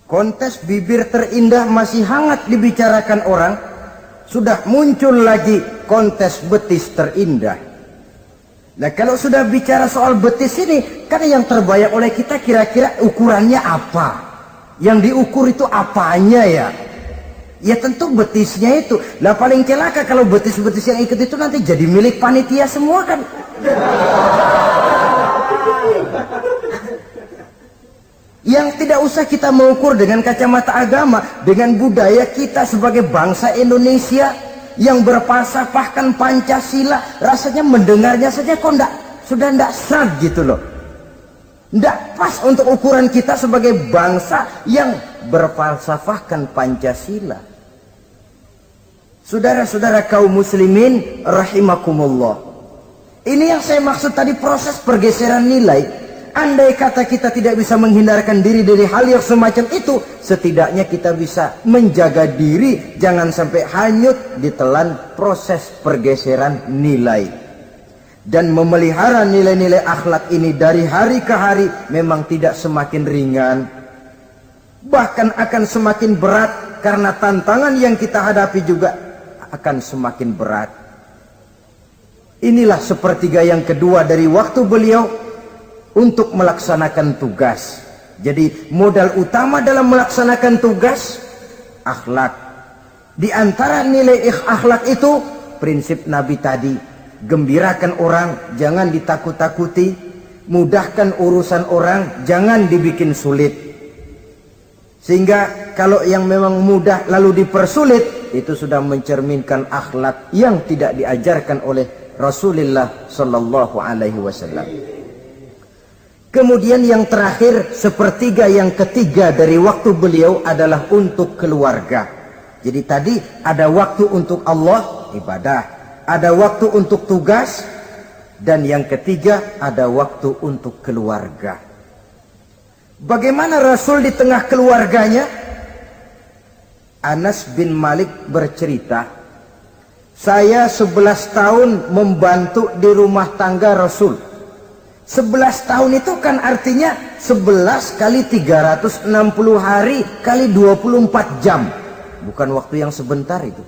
Kontes bibir terindah masih hangat dibicarakan orang. Sudah muncul lagi kontes betis terindah. Nah kalau sudah bicara soal betis ini, kan yang terbayang oleh kita kira-kira ukurannya apa? Yang diukur itu apanya ya? Ya tentu betisnya itu. Nah paling celaka kalau betis-betis yang ikut itu nanti jadi milik panitia semua kan. Yang tidak usah kita mengukur dengan kacamata agama, dengan budaya kita sebagai bangsa Indonesia yang berfalsafahkan Pancasila, rasanya mendengarnya saja kok sudah ndak sreg gitu loh. Ndak pas untuk ukuran kita sebagai bangsa yang berfalsafahkan Pancasila. Saudara-saudara kaum muslimin rahimakumullah. Ini yang saya maksud tadi, proses pergeseran nilai. Andai kata kita tidak bisa menghindarkan diri dari hal yang semacam itu, setidaknya kita bisa menjaga diri jangan sampai hanyut ditelan proses pergeseran nilai. Dan memelihara nilai-nilai akhlak ini dari hari ke hari memang tidak semakin ringan, bahkan akan semakin berat, karena tantangan yang kita hadapi juga akan semakin berat. Inilah sepertiga yang kedua dari waktu beliau untuk melaksanakan tugas. Jadi modal utama dalam melaksanakan tugas akhlak. Di antara nilai akhlak itu prinsip Nabi tadi, gembirakan orang, jangan ditakut-takuti, mudahkan urusan orang, jangan dibikin sulit. Sehingga kalau yang memang mudah lalu dipersulit, itu sudah mencerminkan akhlak yang tidak diajarkan oleh Rasulullah sallallahu alaihi wasallam. Kemudian yang terakhir, sepertiga yang ketiga dari waktu beliau adalah untuk keluarga. Jadi tadi ada waktu untuk Allah, ibadah. Ada waktu untuk tugas. Dan yang ketiga ada waktu untuk keluarga. Bagaimana Rasul di tengah keluarganya? Anas bin Malik bercerita, saya 11 tahun membantu di rumah tangga Rasul. 11 tahun itu kan artinya 11 kali 360 hari kali 24 jam. Bukan waktu yang sebentar itu.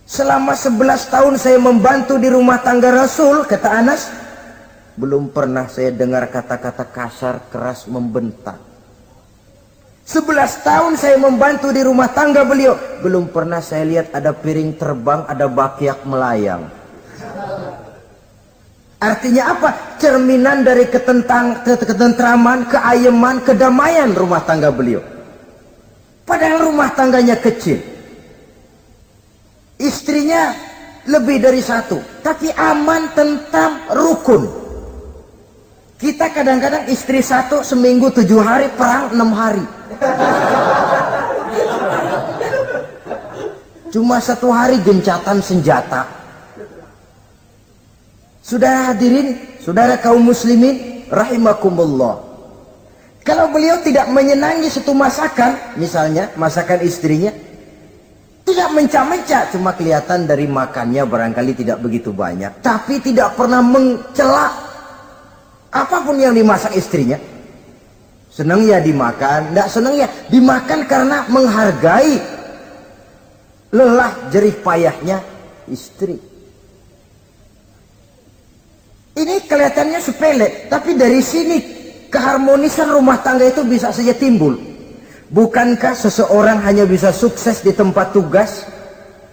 Selama 11 tahun saya membantu di rumah tangga Rasul, kata Anas, belum pernah saya dengar kata-kata kasar, keras, membentak. 11 tahun saya membantu di rumah tangga beliau, belum pernah saya lihat ada piring terbang, ada bakyak melayang. Artinya apa? Cerminan dari ketentraman, keayeman, kedamaian rumah tangga beliau. Padahal rumah tangganya kecil. Istrinya lebih dari satu, tapi aman, tentram, rukun. Kita kadang-kadang istri satu seminggu 7 hari, perang 6 hari. Cuma 1 hari gencatan senjata. Saudara hadirin, saudara kaum muslimin, rahimakumullah. Kalau beliau tidak menyenangi satu masakan, misalnya masakan istrinya, tidak mencah-mencah, cuma kelihatan dari makannya barangkali tidak begitu banyak, tapi tidak pernah mencela apapun yang dimasak istrinya. Senang ya dimakan, tidak senang ya dimakan karena menghargai lelah jerih payahnya istri. Ini kelihatannya sepele, tapi dari sini keharmonisan rumah tangga itu bisa saja timbul. Bukankah seseorang hanya bisa sukses di tempat tugas?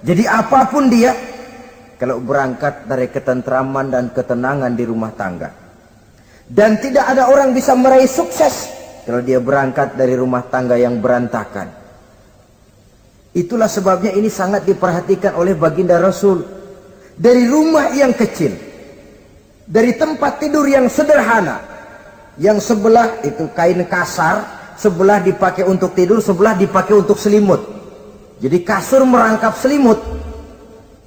Jadi apapun dia, kalau berangkat dari ketentraman dan ketenangan di rumah tangga. Dan tidak ada orang bisa meraih sukses kalau dia berangkat dari rumah tangga yang berantakan. Itulah sebabnya ini sangat diperhatikan oleh baginda Rasul. Dari rumah yang kecil, dari tempat tidur yang sederhana, yang sebelah itu kain kasar, sebelah dipakai untuk tidur, sebelah dipakai untuk selimut. Jadi kasur merangkap selimut.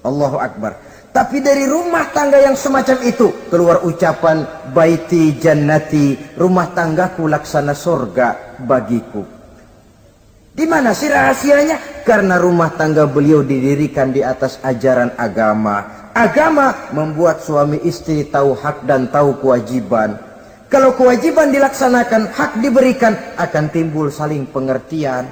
Allahu Akbar. Tapi dari rumah tangga yang semacam itu keluar ucapan baiti jannati, rumah tanggaku laksana surga bagiku. Di mana sih rahasianya? Karena rumah tangga beliau didirikan di atas ajaran agama. Agama membuat suami istri tahu hak dan tahu kewajiban. Kalau kewajiban dilaksanakan, hak diberikan, akan timbul saling pengertian.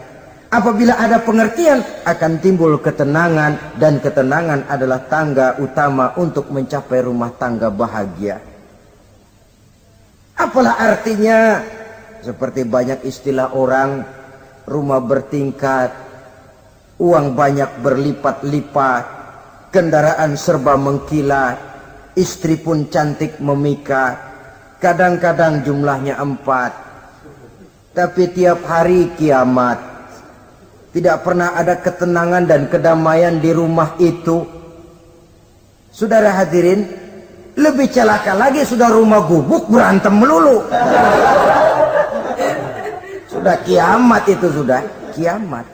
Apabila ada pengertian, akan timbul ketenangan, dan ketenangan adalah tangga utama untuk mencapai rumah tangga bahagia. Apalah artinya? Seperti banyak istilah orang, rumah bertingkat, uang banyak berlipat-lipat, kendaraan serba mengkilat, istri pun cantik memikat, kadang-kadang jumlahnya 4, tapi tiap hari kiamat. Tidak pernah ada ketenangan dan kedamaian di rumah itu. Saudara hadirin, lebih celaka lagi sudah rumah gubuk berantem melulu. Sudah kiamat itu, sudah kiamat.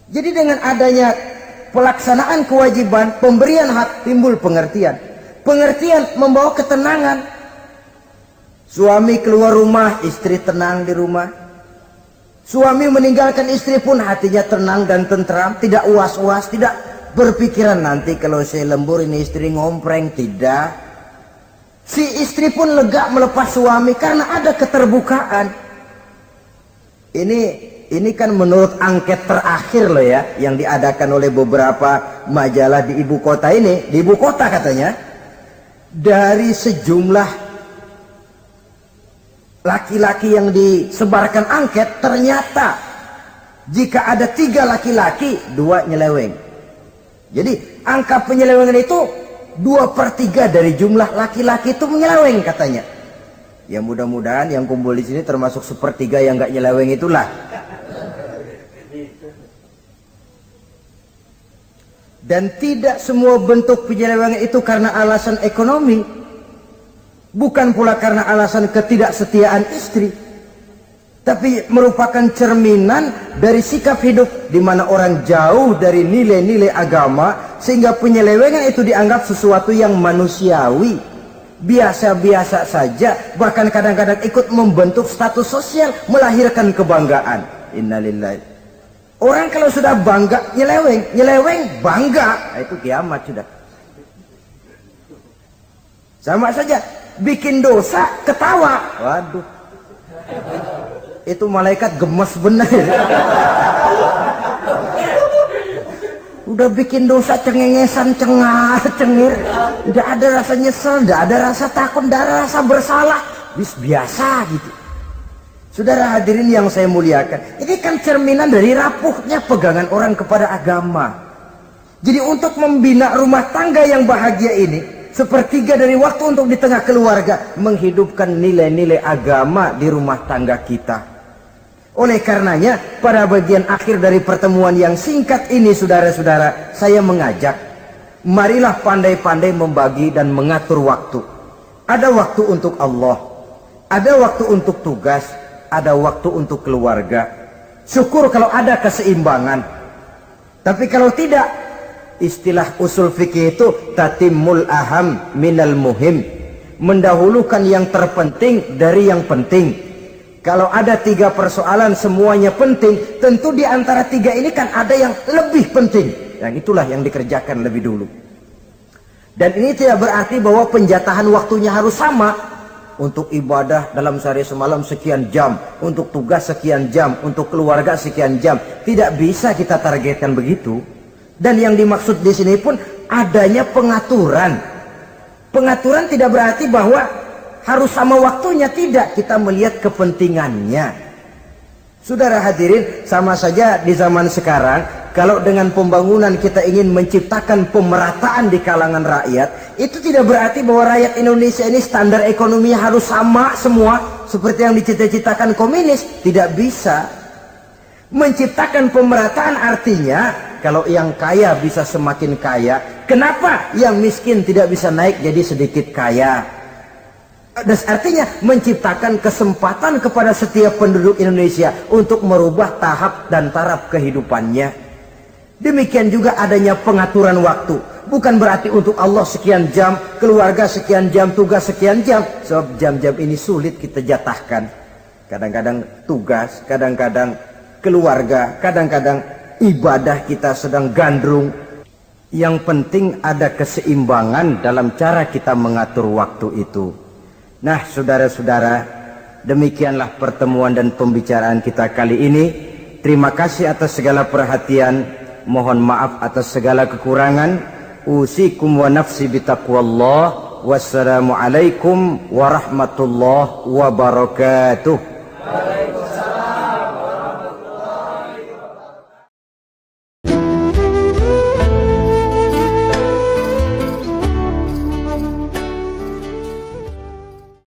Jadi dengan adanya pelaksanaan kewajiban, pemberian hak, timbul pengertian. Pengertian membawa ketenangan. Suami keluar rumah, istri tenang di rumah. Suami meninggalkan istri pun hatinya tenang dan tentram, tidak was-was, tidak berpikiran nanti kalau saya lembur ini istri ngompreng, tidak. Si istri pun lega melepas suami karena ada keterbukaan. Ini kan menurut angket terakhir loh ya, yang diadakan oleh beberapa majalah di ibu kota ini, di ibu kota katanya, dari sejumlah laki-laki yang disebarkan angket, ternyata jika ada 3 laki-laki, 2 nyeleweng. Jadi angka penyelewengan itu 2/3 dari jumlah laki-laki itu menyeleweng katanya. Ya mudah-mudahan yang kumpul di sini termasuk 1/3 yang nggak nyeleweng itulah. Dan tidak semua bentuk penyelewengan itu karena alasan ekonomi. Bukan pula karena alasan ketidaksetiaan istri, tapi merupakan cerminan dari sikap hidup di mana orang jauh dari nilai-nilai agama, sehingga penyelewengan itu dianggap sesuatu yang manusiawi, biasa-biasa saja, bahkan kadang-kadang ikut membentuk status sosial, melahirkan kebanggaan. Innalillahi. Orang kalau sudah bangga nyeleweng bangga, nah, itu kiamat sudah. Sama saja, bikin dosa ketawa. Waduh, itu malaikat gemes benar. Udah bikin dosa cengengesan, cengar, cengir, tidak ada rasa nyesel, tidak ada rasa takut, tidak ada rasa bersalah, biasa gitu. Saudara hadirin yang saya muliakan, ini kan cerminan dari rapuhnya pegangan orang kepada agama. Jadi untuk membina rumah tangga yang bahagia ini, sepertiga dari waktu untuk di tengah keluarga menghidupkan nilai-nilai agama di rumah tangga kita. Oleh karenanya, pada bagian akhir dari pertemuan yang singkat ini, saudara-saudara, saya mengajak, marilah pandai-pandai membagi dan mengatur waktu. Ada waktu untuk Allah, ada waktu untuk tugas, ada waktu untuk keluarga. Syukur kalau ada keseimbangan. Tapi kalau tidak, istilah usul fikih itu tatimul aham minal muhim, mendahulukan yang terpenting dari yang penting. Kalau ada 3 persoalan semuanya penting, tentu di antara 3 ini kan ada yang lebih penting. Yang itulah yang dikerjakan lebih dulu. Dan ini tidak berarti bahwa penjatahan waktunya harus sama. Untuk ibadah dalam sehari semalam sekian jam, untuk tugas sekian jam, untuk keluarga sekian jam. Tidak bisa kita targetkan begitu. Dan yang dimaksud di sini pun adanya pengaturan. Pengaturan tidak berarti bahwa harus sama waktunya, tidak. Kita melihat kepentingannya. Saudara hadirin, sama saja di zaman sekarang, kalau dengan pembangunan kita ingin menciptakan pemerataan di kalangan rakyat, itu tidak berarti bahwa rakyat Indonesia ini standar ekonominya harus sama semua seperti yang dicita-citakan komunis. Tidak bisa. Menciptakan pemerataan artinya kalau yang kaya bisa semakin kaya, kenapa yang miskin tidak bisa naik jadi sedikit kaya? Dan artinya menciptakan kesempatan kepada setiap penduduk Indonesia untuk merubah tahap dan taraf kehidupannya. Demikian juga adanya pengaturan waktu. Bukan berarti untuk Allah sekian jam, keluarga sekian jam, tugas sekian jam. Sebab jam-jam ini sulit kita jatahkan. Kadang-kadang tugas, kadang-kadang keluarga, kadang-kadang ibadah kita sedang gandrung. Yang penting ada keseimbangan dalam cara kita mengatur waktu itu. Nah, saudara-saudara, demikianlah pertemuan dan pembicaraan kita kali ini. Terima kasih atas segala perhatian. Mohon maaf atas segala kekurangan. Usikum wa nafsi bitaqwallah. Wassalamualaikum warahmatullahi wabarakatuh.